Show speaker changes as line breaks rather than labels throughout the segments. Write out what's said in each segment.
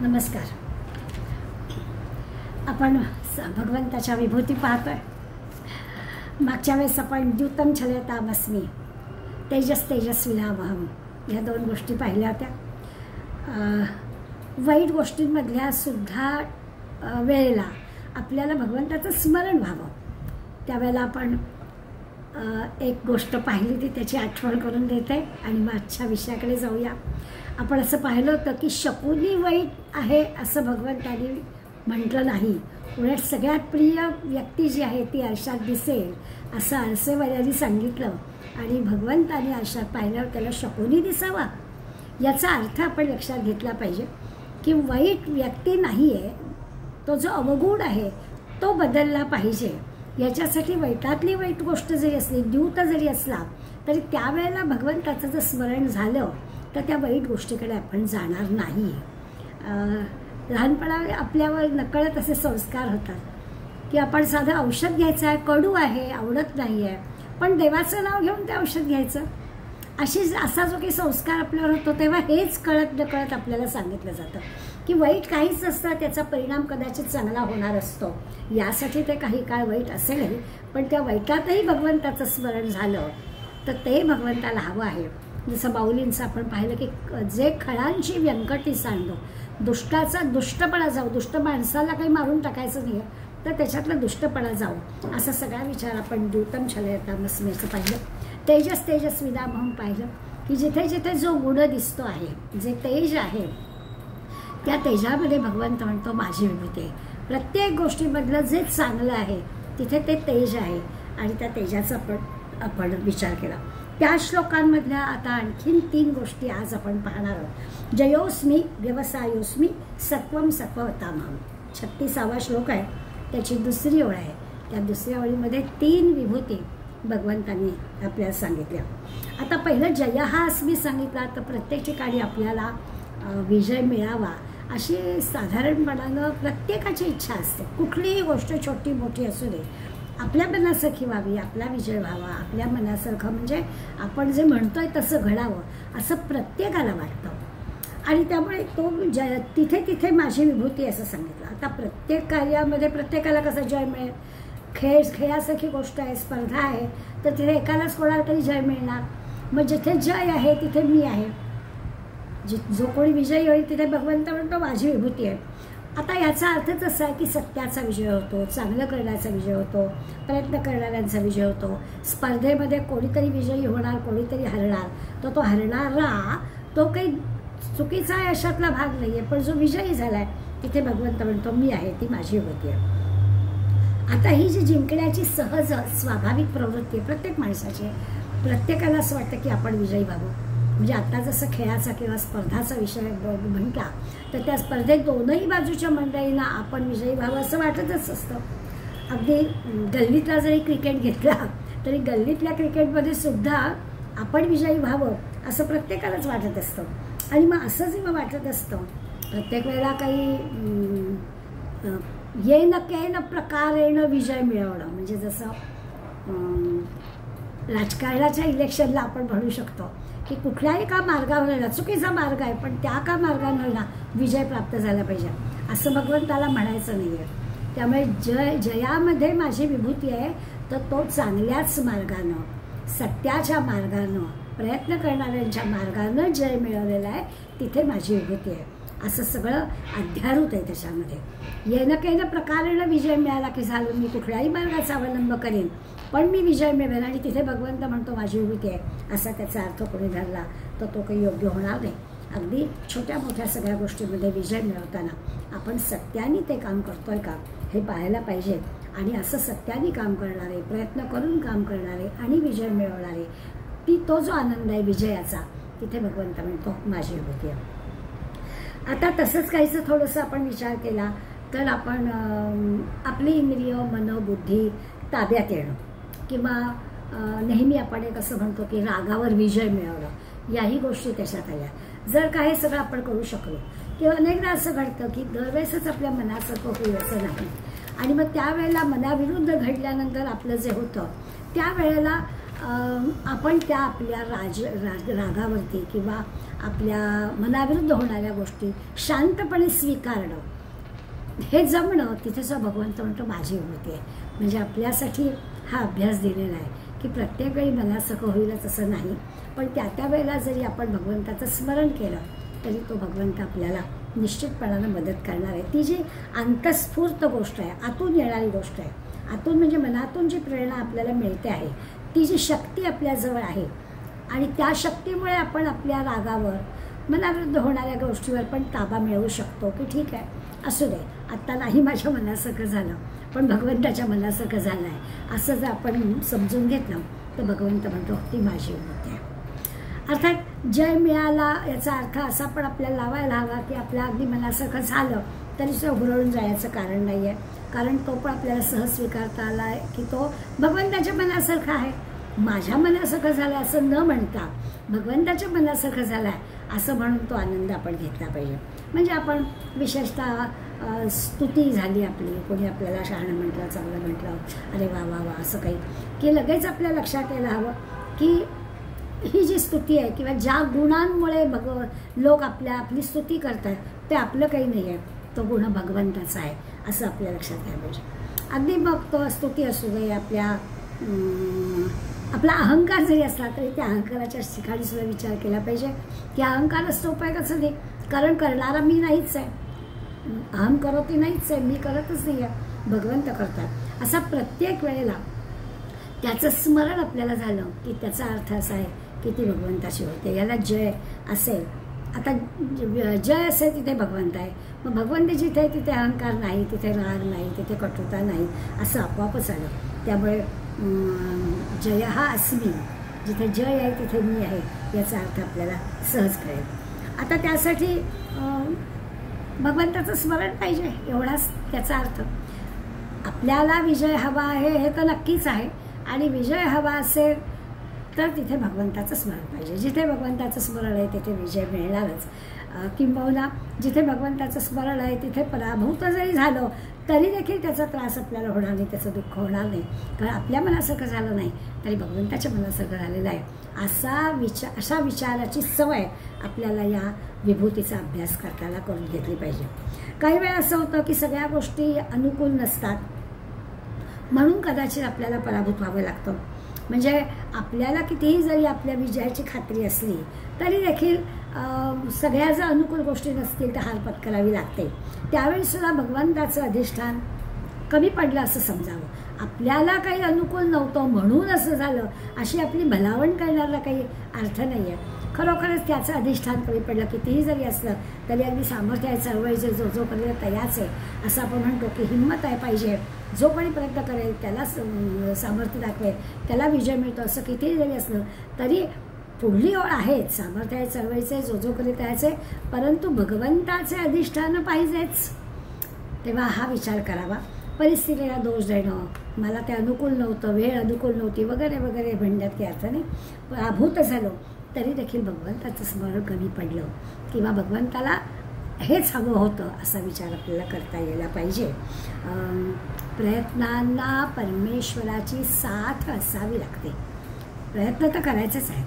नमस्कार. आपण भगवंताच्या विभूती पाहतोय. मागच्या वेळेस आपण द्यूतं छलयतामस्मी, तेजस तेजस्विनावहम या दोन गोष्टी पाहिल्या होत्या. वाईट गोष्टींमधल्या सुद्धा वेळेला आपल्याला भगवंताचं स्मरण व्हावं त्यावेळेला आपण एक गोष्ट पाहिली ती त्याची आठवण करून देते आणि मागच्या विषयाकडे जाऊया. आपण असं पाहिलं होतं की शकुनी वाईट आहे असं भगवंतानी म्हटलं नाही. उलट सगळ्यात प्रिय व्यक्ती जी आहे ती आरशात दिसेल असं आरसेवाल्यांनी सांगितलं आणि भगवंतानी आरशात पाहिल्यावर त्याला शकुनी दिसावा याचा अर्थ आपण लक्षात घेतला पाहिजे की वाईट व्यक्ती नाही आहे, तो जो अवगुण आहे तो बदलला पाहिजे. याच्यासाठी वाईटातली वाईट गोष्ट जरी असली, द्यूत जरी असला तरी त्यावेळेला भगवंताचं जर स्मरण झालं तर त्या वाईट गोष्टीकडे आपण जाणार नाही. लहानपणा आपल्यावर नकळत असे संस्कार होतात की आपण साधं औषध घ्यायचं आहे, कडू आहे, आवडत नाही आहे, पण देवाचं नाव घेऊन ते औषध घ्यायचं. असा जो काही संस्कार आपल्यावर होतो तेव्हा हेच कळत नकळत आपल्याला सांगितलं जातं की वाईट काहीच नसतं, त्याचा परिणाम कदाचित चांगला होणार असतो. यासाठी ते काही काळ वाईट असेलही, पण त्या वाईटातही भगवंताचं स्मरण झालं तर ते भगवंताला हवं आहे. जसं माऊलींचं आपण पाहिलं की जे खळांची व्यंकटी सांडो, दुष्टाचा दुष्टपणा जाऊ, दुष्ट माणसाला काही मारून टाकायचं नाही तर त्याच्यातला दुष्टपणा जाऊ, असा सगळा विचार आपण द्यूतं छलयतामस्मीचं पाहिलं. तेजस तेजस्विनावहम पाहिलं की जिथे जिथे जो गुण दिसतो आहे, जे तेज आहे त्या तेजामध्ये भगवंत म्हणतो माझी विभूती आहे. प्रत्येक गोष्टीमधलं जे चांगलं आहे तिथे ते तेज आहे आणि त्या तेजाचा आपण विचार केला. त्या श्लोकांमधल्या आता आणखीन 3 गोष्टी आज आपण पाहणार आहोत. जयोस्मी व्यवसायोस्मी सत्वम सत्ववतामहम 36वा श्लोक आहे, त्याची दुसरी ओळ आहे. त्या दुसऱ्या ओळीमध्ये 3 विभूती भगवंतांनी आपल्याला सांगितल्या. आता पहिलं जय हा अस्मी सांगितला तर प्रत्येक ठिकाणी आपल्याला विजय मिळावा अशी साधारणपणानं प्रत्येकाची इच्छा असते. कुठलीही गोष्ट छोटी मोठी असू दे, आपल्या मनासारखी व्हावी, आपला विजय व्हावा, आपल्या मनासारखं म्हणजे आपण जे म्हणतोय तसं घडावं असं प्रत्येकाला वाटतं आणि त्यामुळे तो तिथे तिथे माझी विभूती असं सांगितलं. आता प्रत्येक कार्यामध्ये प्रत्येकाला कसं जय मिळेल, खेळासारखी गोष्ट आहे, स्पर्धा आहे तर तिथे एकालाच कोणाला तरी जय मिळणार. मग जिथे जय आहे तिथे मी आहे, जो कोणी विजयी होईल तिथे भगवंत म्हणतो माझी विभूती आहे. आता याचा अर्थच असा आहे की सत्याचा विजय होतो, चांगलं करण्याचा विजय होतो, प्रयत्न करणाऱ्यांचा विजय होतो. स्पर्धेमध्ये कोणीतरी विजयी होणार, कोणीतरी हरणार, तो हरणारा तो काही चुकीचा आहे अशातला भाग नाही आहे, पण जो विजयी झाला आहे तिथे भगवंत म्हणतो मी आहे, ती माझी विभूती आहे. आता ही जी जिंकण्याची सहज स्वाभाविक प्रवृत्ती आहे प्रत्येक माणसाची, प्रत्येकाला असं वाटतं की आपण विजयी व्हावं. म्हणजे आता जसं खेळाचा किंवा स्पर्धाचा विषय म्हटला तर त्या स्पर्धेत दोनही बाजूच्या मंडळींना आपण विजयी व्हावं असं वाटतच असतं. अगदी गल्लीतला जरी क्रिकेट घेतला तरी गल्लीतल्या क्रिकेटमध्ये सुद्धा आपण विजयी व्हावं असं प्रत्येकालाच वाटत असतं. आणि मग असं जेव्हा वाटत असतं प्रत्येक वेळेला काही येन केन प्रकारेण विजय मिळवणं, म्हणजे जसं राजकारणाच्या इलेक्शनला आपण म्हणू शकतो की कुठल्याही का मार्गावर चुकीचा मार्ग आहे पण त्या का मार्गानं विजय प्राप्त झाला पाहिजे असं भगवंताला म्हणायचं नाही आहे. त्यामुळे जयामध्ये माझी विभूती आहे तर तो चांगल्याच मार्गानं, सत्याच्या मार्गानं, प्रयत्न करणाऱ्यांच्या मार्गानं जय मिळवलेला आहे, तिथे माझी विभूती आहे असं सगळं अध्यारूत आहे त्याच्यामध्ये. येणं केनं प्रकारेनं विजय मिळाला की झालं, मी कुठल्याही मार्गाचा अवलंब करेन पण मी विजय मिळवेन आणि तिथे भगवंत म्हणतो माझी विभूती आहे असा त्याचा अर्थ कोणी धरला तर तो काही योग्य होणार नाही. अगदी छोट्या मोठ्या सगळ्या गोष्टींमध्ये विजय मिळवताना आपण सत्याने ते काम करतोय का हे पाहायला पाहिजे आणि असं सत्याने काम करणारे, प्रयत्न करून काम करणारे आणि विजय मिळवणारे, तो जो आनंद आहे विजयाचा तिथे भगवंत म्हणतो माझी विभूती आहे. आता तसंच काहीचं थोडंसं आपण विचार केला तर आपण आपली इंद्रिय, मन, बुद्धी ताब्यात येणं किंवा नेहमी आपण एक असं म्हणतो की रागावर विजय मिळवणं, याही गोष्टी त्याच्यात आल्या. जर का हे सगळं आपण करू शकलो किंवा अनेकदा असं घडतं की दरवेळेसच आपल्या मनासारखं होईल असं नाही आणि मग त्यावेळेला मनाविरुद्ध घडल्यानंतर आपलं जे होतं त्यावेळेला आपण त्या आपल्या रागावरती किंवा आपल्या मनाविरुद्ध होणाऱ्या गोष्टी शांतपणे स्वीकारणं, हे जमणं, तिथेच भगवंत म्हणतो माझी विभूती आहे. म्हणजे आपल्यासाठी हा अभ्यास दिलेला आहे की प्रत्येक वेळी मनासारखं होईलच असं नाही, पण त्या वेळेला जरी आपण भगवंताचं स्मरण केलं तरी तो भगवंत आपल्याला निश्चितपणानं मदत करणार आहे. ती जी अंतस्फूर्त गोष्ट आहे, आतून येणारी गोष्ट आहे, आतून म्हणजे मनातून जी प्रेरणा आपल्याला मिळते आहे, ती जी शक्ती आपल्याजवळ आहे आणि त्या शक्तीमुळे आपण आपल्या रागावर, मनाविरुद्ध होणाऱ्या गोष्टीवर पण ताबा मिळवू शकतो की ठीक आहे असू दे, आत्ता नाही माझ्या मनासारखं झालं पण भगवंताच्या मनासारखं झालं आहे, असं जर आपण समजून घेतलं तर भगवंत म्हणतो ती माझी विभूती आहे. अर्थात जय मिळाला याचा अर्थ असा पण आपल्याला लावायला हवा की आपल्या अगदी मनासारखं झालं तरी सुद्धा हुरळून जायचं कारण नाही आहे, कारण तो पण आपल्याला सहज स्वीकारता आला आहे की तो भगवंताच्या मनासारखा आहे. माझ्या मनासारखं झालं असं न म्हणता भगवंताच्या मनासारखं झालं आहे असं म्हणून तो आनंद आपण घेतला पाहिजे. म्हणजे आपण विशेषतः स्तुती झाली आपली, कोणी आपल्याला शहाणं म्हटलं, चांगलं म्हटलं, अरे वा वा वा असं काही, की लगेच आपल्या लक्षात यायला हवं की ही जी स्तुती आहे किंवा ज्या गुणांमुळे लोक आपली स्तुती करतात ते आपलं काही नाही आहे, तो गुण भगवंताचा आहे असं आपल्या लक्षात घ्यायला पाहिजे. अगदी मग तो स्तुती असू दे, आपला अहंकार जरी असला तरी त्या अहंकाराच्या ठिकाणी सुद्धा विचार केला पाहिजे की अहंकार असतो उपयोगाचा नाही, कारण करणारा मी नाहीच आहे, अहम करोती नाहीच आहे, मी करतच नाही आहे, भगवंत करतात. असा प्रत्येक वेळेला त्याचं स्मरण आपल्याला झालं की त्याचा अर्थ असा आहे की ती भगवंताची होते. याला जय असेल, आता जय असेल तिथे भगवंत आहे, मग भगवंत जिथे आहे तिथे अहंकार नाही, तिथे राग नाही, तिथे कटुता नाही, असं आपोआपच आलं. त्यामुळे जय हा अस्मी, जिथे जय आहे तिथे मी आहे याचा अर्थ आपल्याला सहज कळेल. आता त्यासाठी भगवंताचं स्मरण पाहिजे, एवढाच त्याचा अर्थ. आपल्याला विजय हवा आहे हे तर नक्कीच आहे, आणि विजय हवा असेल तर तिथे भगवंताचं स्मरण पाहिजे. जिथे भगवंताचं स्मरण आहे तिथे विजय मिळणारच. किंबहुना जिथे भगवंताचं स्मरण आहे तिथे पराभूत जरी झालो तरी देखील त्याचा त्रास आपल्याला होणार नाही, त्याचं दुःख होणार नाही, कारण आपल्या मनासारखं झालं नाही तरी भगवंताच्या मनासारखं झालेलं आहे. अशा विचाराची सवय आपल्याला या विभूतीचा अभ्यास करताना करून घेतली पाहिजे. काही वेळा असं होतं की सगळ्या गोष्टी अनुकूल नसतात, म्हणून कदाचित आपल्याला पराभूत व्हावं लागतं. म्हणजे आपल्याला कितीही जरी आपल्या विजयाची खात्री असली तरी देखील सगळ्या जर अनुकूल गोष्टी नसतील तर हार पत्करावी लागते. त्यावेळी सुद्धा भगवंताचं अधिष्ठान कमी पडलं असं समजावं. आपल्याला काही अनुकूल नव्हतं म्हणून असं झालं अशी आपली भलावण करण्याला काही अर्थ नाही आहे. खरोखरच त्याचं अधिष्ठान कमी पडलं, कितीही जरी असलं तरी अगदी सामर्थ्य आहे, चळवळीचे जो करेल तयाच आहे असं आपण म्हणतो की हिंमत आहे पाहिजे, जो कोणी प्रयत्न करेल त्याला सामर्थ्य दाखवेल त्याला विजय मिळतो. असं कितीही जरी असलं तरी पुढली ओळ आहेच, सामर्थ्य आहे, चळवळीचे, जो करेल त्याचे, परंतु भगवंताचे अधिष्ठान पाहिजेच. तेव्हा हा विचार करावा. परिस्थितीला दोष देणं, मला ते अनुकूल नव्हतं, वेळ अनुकूल नव्हती वगैरे वगैरे म्हणण्यात काही अर्थ नाही. पराभूत झालो तरी देखील भगवंताचं स्मरण कमी पडलं किंवा भगवंताला हेच हवं होतं असा विचार आपल्याला करता यायला पाहिजे. प्रयत्नांना परमेश्वराची साथ असावी लागते. प्रयत्न तर करायचेच आहेत.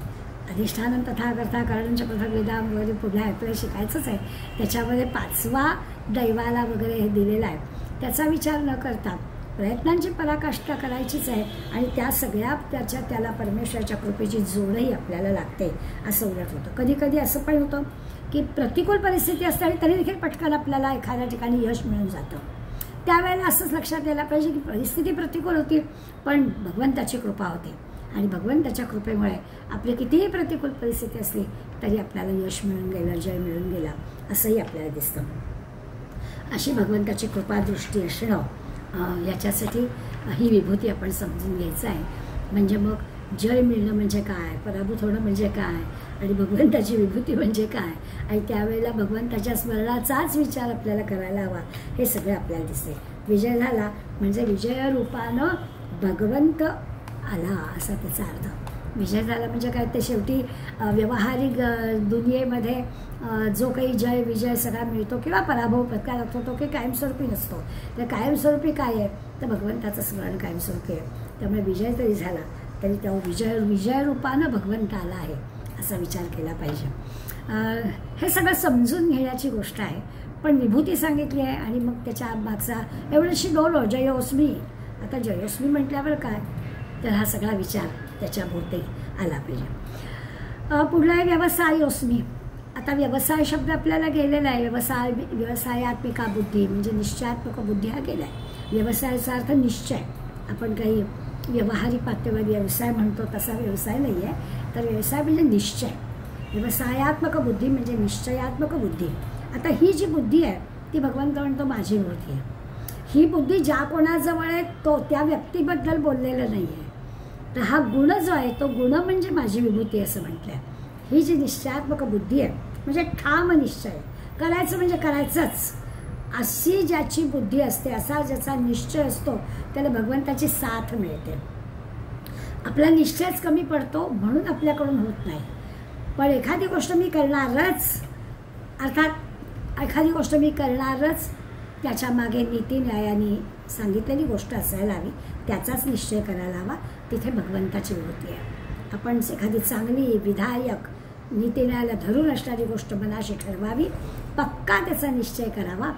अधिष्ठानं तथा करता कारणच्या पथक वेदाम वगैरे पुढे आपल्याला शिकायचंच आहे. त्याच्यामध्ये 5वा दैवाला वगैरे हे दिलेला आहे. त्याचा विचार न करता प्रयत्नांची पराकाष्ठा करायचीच आहे आणि त्या सगळ्या त्याला परमेश्वराच्या कृपेची जोडही आपल्याला लागते असं उलट होतं. कधी कधी असं पण होतं की प्रतिकूल परिस्थिती असते आणि तरी देखील पटकन आपल्याला एखाद्या ठिकाणी यश मिळून जातं. त्यावेळेला असंच लक्षात यायला पाहिजे की परिस्थिती प्रतिकूल होती पण भगवंताची कृपा होती आणि भगवंताच्या कृपेमुळे आपली कितीही प्रतिकूल परिस्थिती असली तरी आपल्याला यश मिळून गेलं, जय मिळून गेला असंही आपल्याला दिसतं. अशी भगवंताची कृपा दृष्टी असणं याच्यासाठी ही विभूती आपण समजून घ्यायचं आहे. म्हणजे मग जय मिळणं म्हणजे काय, पराभूत होणं म्हणजे काय आणि भगवंताची विभूती म्हणजे काय आणि त्यावेळेला भगवंताच्या स्मरणाचाच विचार आपल्याला करायला हवा हे सगळं आपल्याला दिसते. विजय झाला म्हणजे विजयरूपानं भगवंत आला असा त्याचा अर्थ. विजय झाला म्हणजे काय, ते शेवटी व्यावहारिक दुनियेमध्ये जो काही जय विजय सगळा मिळतो किंवा पराभव पत्करावा लागतो तो काही कायमस्वरूपी नसतो. तर कायमस्वरूपी काय आहे तर भगवंताचं स्मरण कायमस्वरूपी आहे. त्यामुळे विजय जरी झाला तरी त्या विजयरूपानं भगवंत आला आहे असा विचार केला पाहिजे. हे सगळं समजून घेण्याची गोष्ट आहे. पण विभूती सांगितली आहे आणि मग त्याच्या मागचा एवढीशी डोलो जयोस्मी. आता जयोस्मी म्हटल्यावर काय, तर हा सगळा विचार त्याच्याभोवती आला पाहिजे. पुढला आहे व्यवसायोस्मी. आता व्यवसाय शब्द आपल्याला गेलेला आहे. व्यवसायात्मिका बुद्धी म्हणजे निश्चयात्मक बुद्धी हा गेला आहे. व्यवसायाचा अर्थ निश्चय. आपण काही व्यवहारिक पातळीवर व्यवसाय म्हणतो तसा व्यवसाय नाही आहे, तर व्यवसाय म्हणजे निश्चय. व्यवसायात्मक बुद्धी म्हणजे निश्चयात्मक बुद्धी. आता ही जी बुद्धी आहे ती भगवंत म्हणतो माझी बुद्धी आहे. ही बुद्धी ज्या कोणाजवळ आहे तो त्या व्यक्तीबद्दल बोललेलं नाही आहे. तर हा गुण जो आहे तो गुण म्हणजे माझी विभूती असं म्हटलं आहे. ही जी निश्चयात्मक बुद्धी आहे म्हणजे ठाम निश्चय, करायचं म्हणजे करायचंच अशी ज्याची बुद्धी असते, असा ज्याचा निश्चय असतो त्याला भगवंताची साथ मिळते. आपला निश्चयच कमी पडतो म्हणून आपल्याकडून होत नाही. पण एखादी गोष्ट मी करणारच, अर्थात एखादी गोष्ट मी करणारच त्याच्या मागे नीती न्यायाने सांगितलेली गोष्ट असायला हवी, त्याचाच निश्चय करायला हवा. तिथे भगवंताची विभूती आहे. आपण एखादी चांगली विधायक नीती न्यायाला धरून असणारी गोष्ट मनाशी ठरवावी, पक्का त्याचा निश्चय करावा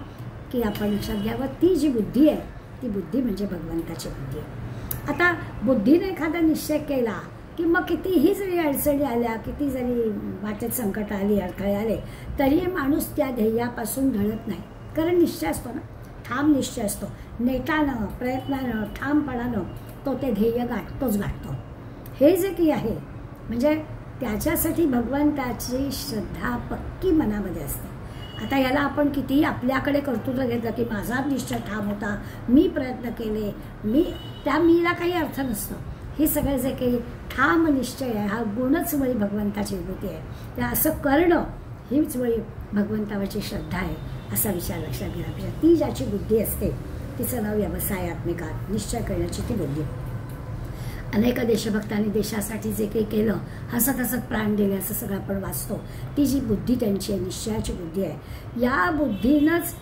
की आपण लक्षात घ्यावं ती जी बुद्धी आहे ती बुद्धी म्हणजे भगवंताची बुद्धी आहे. आता बुद्धीने एखादा निश्चय केला की मग कितीही जरी अडचणी आल्या, किती जरी वाटेत संकट आली, अडथळे आले, तरी माणूस त्या ध्येयापासून ढळत नाही. कारण निश्चय असतो ना, ठाम निश्चय असतो. नेटानं, प्रयत्नानं, ठामपणानं तो ते ध्येय गाठतो. हे जे काही आहे म्हणजे त्याच्यासाठी भगवंताची श्रद्धा पक्की मनामध्ये असते. आता याला आपण कितीही आपल्याकडे कर्तृत्व घेतलं की माझा निश्चय ठाम होता, मी प्रयत्न केले, त्या मीला काही अर्थ नसतो. हे सगळं जे काही ठाम निश्चय आहे हा गुणच वळी भगवंताची विभूती आहे. त्या असं करणं हीच वळी भगवंतावरची श्रद्धा आहे असा विचार लक्षात घ्यायला पाहिजे. ती ज्याची बुद्धी असते तिचं नाव व्यवसायात्मिका, निश्चय करण्याची ती बुद्धी. अनेक देशभक्तांनी देशासाठी जे काही केलं, हसत हसत प्राण दिले असं सगळं आपण वाचतो. ती जी बुद्धी त्यांची आहे, निश्चयाची बुद्धी आहे, या बुद्धीनंच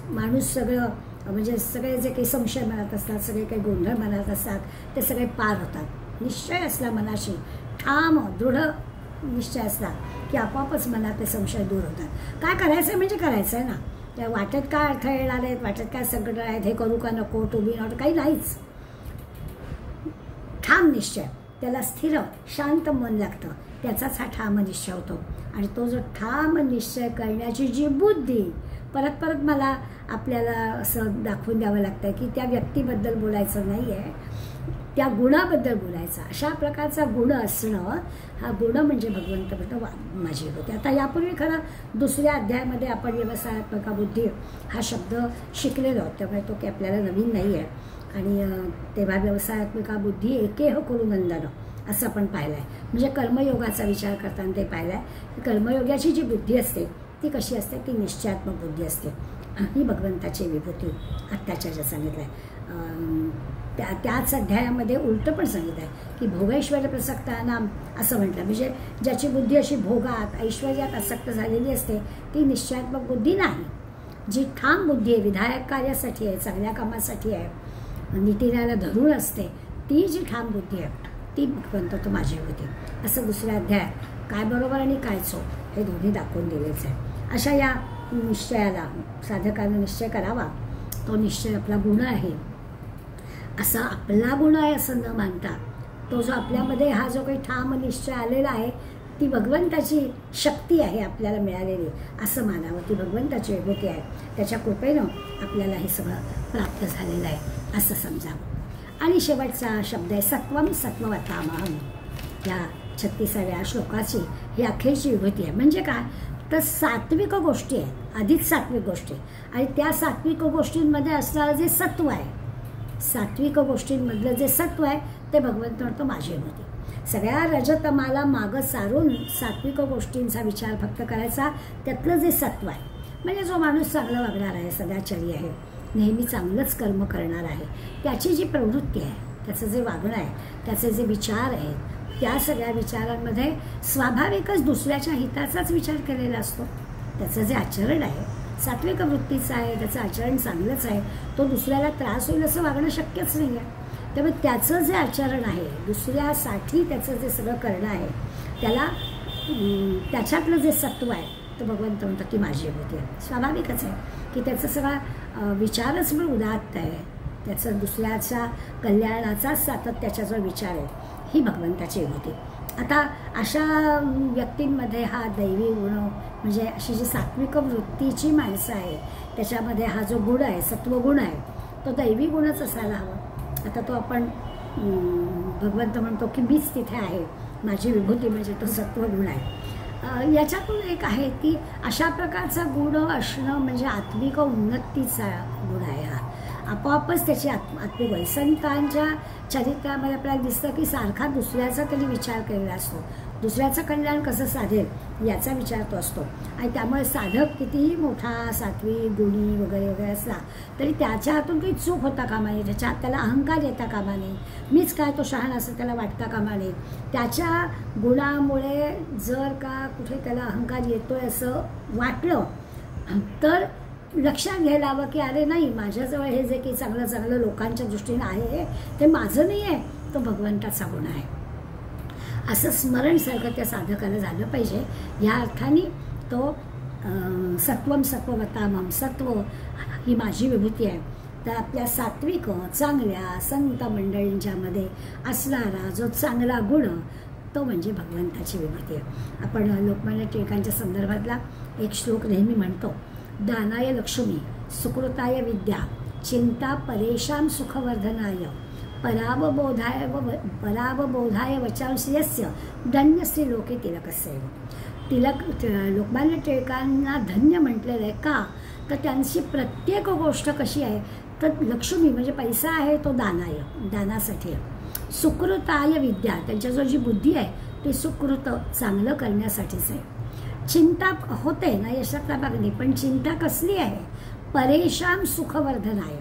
माणूस सगळं म्हणजे सगळे जे काही संशय मनात असतात, सगळे काही गोंधळ मनात असतात ते सगळे पार होतात. निश्चय असला मनाशी, ठाम दृढ निश्चय असला की आपोआपच मनात ते संशय दूर होतात. काय करायचं म्हणजे करायचं आहे ना, त्या वाटेत काय अर्थ येणार आहेत, वाटेत काय संकट आहेत, हे करू का नको, टू बी नॉट, काही नाहीच. ठाम निश्चय, त्याला स्थिर शांत मन लागतं, त्याचाच हा ठाम निश्चय होतो. आणि तो जो ठाम निश्चय करण्याची जी बुद्धी, परत परत मला आपल्याला असं दाखवून द्यावं लागतं की त्या व्यक्तीबद्दल बोलायचं नाही आहे, त्या गुणाबद्दल बोलायचं. अशा प्रकारचा गुण असणं, हा गुण म्हणजे भगवंत म्हणतो माझी होते. आता यापूर्वी खरं दुसऱ्या अध्यायामध्ये आपण व्यवसायात्मका बुद्धी हा शब्द शिकलेलो आहोत, त्यामुळे तो काही आपल्याला नवीन नाही आहे. आणि तेव्हा व्यवसायात्मिका बुद्धी एकेह करू नंदन असं आपण पाहिलं आहे. म्हणजे कर्मयोगाचा विचार करताना ते पाहिलं आहे. कर्मयोगाची जी बुद्धी असते ती कशी असते, ती निश्चयात्मक बुद्धी असते. ही भगवंताची विभूती आत्ताच्या ज्या सांगितलं आहे. त्याच अध्यायामध्ये उलटं पण सांगितलं आहे की भोगैश्वर्य प्रसक्तानाम असं म्हटलं. म्हणजे ज्याची बुद्धी अशी भोगात ऐश्वर्यात आसक्त झालेली असते ती निश्चयात्मक बुद्धी नाही. जी ठाम बुद्धी आहे, विधायक कार्यासाठी आहे, चांगल्या कामासाठी आहे, नीतीला धरून असते, ती जी ठाम बुद्धी आहे ती भगवंत तो माझी होती असं दुसऱ्या अध्यायात काय बरोबर आणि काय चूक हे दोन्ही दाखवून दिलेच आहे. अशा या निश्चयाला साधकानं निश्चय करावा, तो निश्चय आपला गुण आहे असा आपला गुण आहे असं न मानता, तो जो आपल्यामध्ये हा जो काही ठाम निश्चय आलेला आहे ती भगवंताची शक्ती आहे आपल्याला मिळालेली असं मानावं. ती भगवंताची विभूती आहे, त्याच्या कृपेनं आपल्याला हे सगळं प्राप्त झालेलं आहे असं समजावं. आणि शेवटचा शब्द आहे सत्वम सत्ववतामहम. या 36व्या श्लोकाची ही अखेरची विभूती आहे. म्हणजे काय तर सात्विक गोष्टी आहेत, आधीच सात्विक गोष्टी, आणि त्या सात्विक गोष्टींमध्ये असणारं जे सत्व आहे, सात्विक गोष्टींमधलं जे सत्व आहे ते भगवंत म्हणतो माझी विभूती. सगळ्या रजतमाला मागं सारून सात्विक गोष्टींचा विचार फक्त करायचा, त्यातलं जे सत्व आहे म्हणजे जो माणूस चांगला वागणार आहे, सदाचारी आहे, नेहमी चांगलंच कर्म करणार आहे, त्याची जी प्रवृत्ती आहे, त्याचं जे वागणं आहे, त्याचे जे विचार आहेत, त्या सगळ्या विचारांमध्ये स्वाभाविकच दुसऱ्याच्या हिताचाच विचार केलेला असतो. त्याचं जे आचरण आहे सात्विक वृत्तीचं आहे, त्याचं आचरण चांगलंच आहे, तो दुसऱ्याला त्रास होईल असं वागणं शक्यच नाही आहे. त्यामुळे त्याचं जे आचरण आहे, दुसऱ्यासाठी त्याचं जे सगळं करणं आहे, त्याला त्याच्यातलं जे सत्व आहे तर भगवंत म्हणतात की माझी विभूती आहे. स्वाभाविकच आहे की त्याचा सगळा विचारच पण उदात्त आहे, त्याचं दुसऱ्याच्या कल्याणाचाच सातत्याचा जो विचार आहे ही भगवंताची विभूती. आता अशा व्यक्तींमध्ये हा दैवी गुण म्हणजे अशी जी सात्विक वृत्तीची माणसं आहे त्याच्यामध्ये हा जो गुण आहे, सत्वगुण आहे, तो दैवी गुणच असायला हवा. आता तो आपण भगवंत म्हणतो की मीच तिथे आहे, माझी विभूती म्हणजे तो सत्वगुण आहे. याच्यातून एक आहे की अशा प्रकारचा गुण असणं म्हणजे आत्मिक उन्नतीचा गुण आहे. हा आपोआपच त्याची आत्मिक होईल. संतांच्या चरित्रामध्ये आपल्याला दिसतं की सारखा दुसऱ्याचा त्यांनी विचार केलेला असतो, दुसऱ्याचं कल्याण कसं साधेल याचा विचार तो असतो. आणि त्यामुळे साधक कितीही मोठा सात्विक गुणी वगैरे वगैरे असला तरी त्याच्या हातून काही चूक होता कामा नये, त्याच्या हात त्याला अहंकार येता कामा नये, मीच काय तो शहाणा असं त्याला वाटता कामा नये. त्याच्या गुणामुळे जर का कुठे त्याला अहंकार येतोय असं वाटलं तर लक्षात घ्यायला हवं की अरे नाही, माझ्याजवळ हे जे काही चांगलं चांगलं लोकांच्या दृष्टीनं आहे ते माझं नाही आहे, तो भगवंताचा गुण आहे असं स्मरण सारखं त्या साधकाला झालं पाहिजे. या अर्थाने तो सत्वम सत्ववतामम, सत्व ही माझी विभूती आहे. तर आपल्या सात्विक चांगल्या संत मंडळींच्यामध्ये असणारा जो चांगला गुण तो म्हणजे भगवंताची विभूती आहे. आपण लोकमान्य टिळकांच्या संदर्भातला एक श्लोक नेहमी म्हणतो, दानाय लक्ष्मी सुकृताय विद्या चिंता परेशान सुखवर्धनाय परावबोधाय वचांसी यस्य धन्यश्री लोके तिलकस्य. लोकमान्य टिळकांना धन्य म्हटलेलं आहे का, तर त्यांची प्रत्येक गोष्ट कशी आहे तर लक्ष्मी म्हणजे पैसा आहे तो दानाय, दानासाठी आहे. सुकृताय विद्या, त्यांच्याजवळ जी बुद्धी आहे ती सुकृत चांगलं करण्यासाठीच आहे. चिंता होते ना यशातला भाग नाही, पण चिंता कसली आहे, परेशान सुखवर्धन आहे,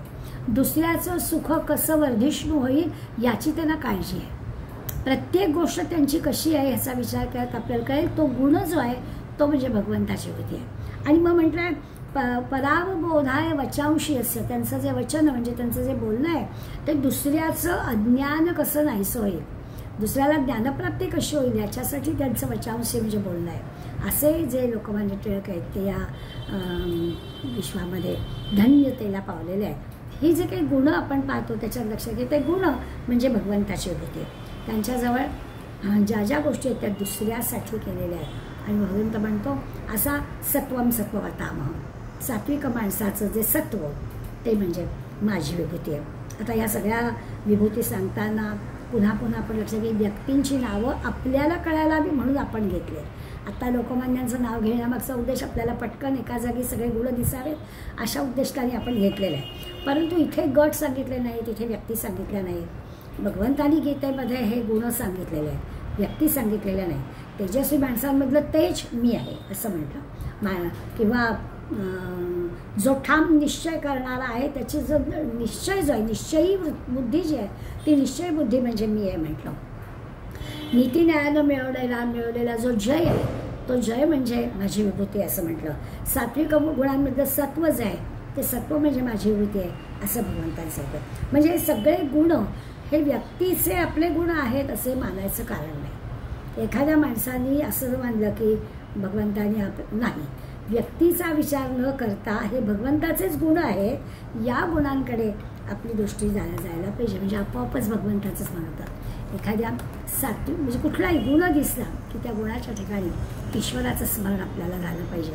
दुसऱ्याचं सुख कसं वर्धिष्णू होईल याची त्यांना काळजी आहे. प्रत्येक गोष्ट त्यांची कशी आहे ह्याचा विचार करत आपल्याला कळेल तो गुण जो आहे तो म्हणजे भगवंताची विभूती आहे. आणि मग म्हटलं परावबोधाय वचांशी असं, त्यांचं जे वचन म्हणजे त्यांचं जे बोलणं आहे ते दुसऱ्याचं अज्ञान कसं नाहीसं होईल, दुसऱ्याला ज्ञानप्राप्ती कशी होईल याच्यासाठी त्यांचं वचांशी म्हणजे बोलणं आहे. असे जे लोकमान्य टिळक आहेत ते या विश्वामध्ये धन्यतेला पावलेले आहेत. ही जे काही गुण आपण पाहतो त्याच्यात लक्षात घे, ते गुण म्हणजे भगवंताची विभूती आहे. त्यांच्याजवळ ज्या ज्या गोष्टी आहेत त्या दुसऱ्यासाठी केलेल्या आहेत. आणि भगवंत म्हणतो असा सत्वम सत्ववतामह, सात्विक माणसाचं जे सत्व ते म्हणजे माझी विभूती आहे. आता या सगळ्या विभूती सांगताना पुन्हा पुन्हा आपण लक्षात घे, व्यक्तींची नावं आपल्याला कळायला हवी म्हणून आपण घेतले. आता लोकमान्यांचं नाव घेण्यामागचा उद्देश आपल्याला पटकन एका जागी सगळे गुण दिसावेत अशा उद्देशाने आपण घेतलेलं आहे. परंतु इथे गट सांगितले नाही, तिथे व्यक्ती सांगितल्या नाही. भगवंतानी गीतेमध्ये हे गुण सांगितलेले आहेत, व्यक्ती सांगितलेल्या नाही. तेजस्वी माणसांमधलं तेज मी आहे असं म्हटलं, किंवा जो ठाम निश्चय करणारा आहे त्याची जो निश्चय जो आहे, निश्चयी बुद्धी जी आहे ती निश्चय बुद्धी म्हणजे मी आहे म्हटलं. नीती न्यायानं मिळवलेला जो जय आहे तो जय म्हणजे माझी विभूती असं म्हटलं. सात्विक गुणांमधलं सत्व जे आहे ते सत्व म्हणजे माझी विभूती आहे असं भगवंतांनी सांगितलं. म्हणजे सगळे गुण हे व्यक्तीचे आपले गुण आहेत असे मानायचं कारण नाही. एखाद्या माणसाने असं मानलं की भगवंतानी नाही, व्यक्तीचा विचार न करता हे भगवंताचेच गुण आहेत, या गुणांकडे आपली दृष्टी जायला पाहिजे. म्हणजे आपोआपच भगवंताचंच म्हणतात. एखाद्या सात्विक म्हणजे कुठलाही गुण दिसला की त्या गुणाच्या ठिकाणी ईश्वराचं स्मरण आपल्याला झालं पाहिजे.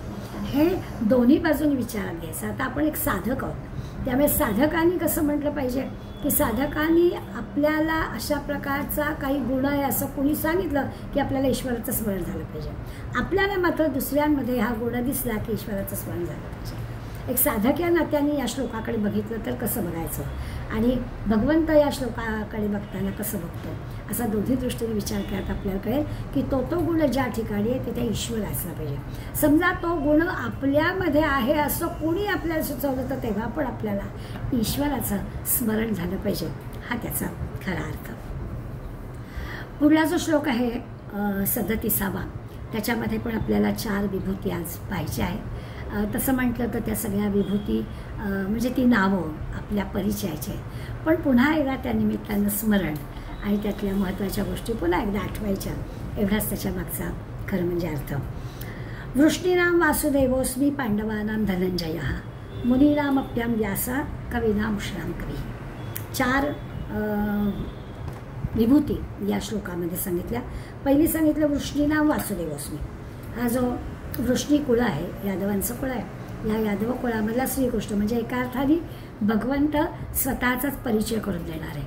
हे दोन्ही बाजूने विचारात घ्यायचं. आता आपण एक साधक आहोत, त्यामुळे साधकांनी कसं म्हटलं पाहिजे की साधकांनी आपल्याला अशा प्रकारचा काही गुण आहे असं कोणी सांगितलं की आपल्याला ईश्वराचं स्मरण झालं पाहिजे. आपल्याला मात्र दुसऱ्यांमध्ये हा गुण दिसला की ईश्वराचं स्मरण झालं पाहिजे. एक साधक या नात्याने या श्लोकाकडे बघितलं तर कसं बघायचं आणि भगवंत या श्लोकाकडे बघताना कसं बघतो असा दोन्ही दृष्टीने विचार करत आपल्याला कळेल की तो गुण ज्या ठिकाणी आहे तिथे ईश्वर असला पाहिजे. समजा तो गुण आपल्यामध्ये आहे असं कोणी आपल्याला सुचवलं तर तेव्हा पण आपल्याला ईश्वराचं स्मरण झालं पाहिजे, हा त्याचा खरा अर्थ. पुढला जो श्लोक आहे 37वा त्याच्यामध्ये पण आपल्याला 4 विभूती आज पाहिजे आहे. तसं म्हटलं तर त्या सगळ्या विभूती म्हणजे ती नावं आपल्या परिचयाची आहेत, पण पुन्हा एकदा त्या निमित्तानं स्मरण आणि त्यातल्या महत्त्वाच्या गोष्टी पुन्हा एकदा आठवायच्या, एवढाच त्याच्या मागचा खरं म्हणजे अर्थ. वृष्णीनाम वासुदेवोस्मी पांडवानाम धनंजयः मुनीनामप्यम व्यासा कवीनाम उषणाम कवी. 4 विभूती या श्लोकामध्ये सांगितल्या. पहिली सांगितलं वृष्णीनाम वासुदेवोस्मी. हा जो वृष्णी कुळ आहे, यादवांचं कुळ आहे, या यादव कुळामधला श्रीकृष्ण म्हणजे एका अर्थाने भगवंत स्वतःचाच परिचय करून देणार आहे,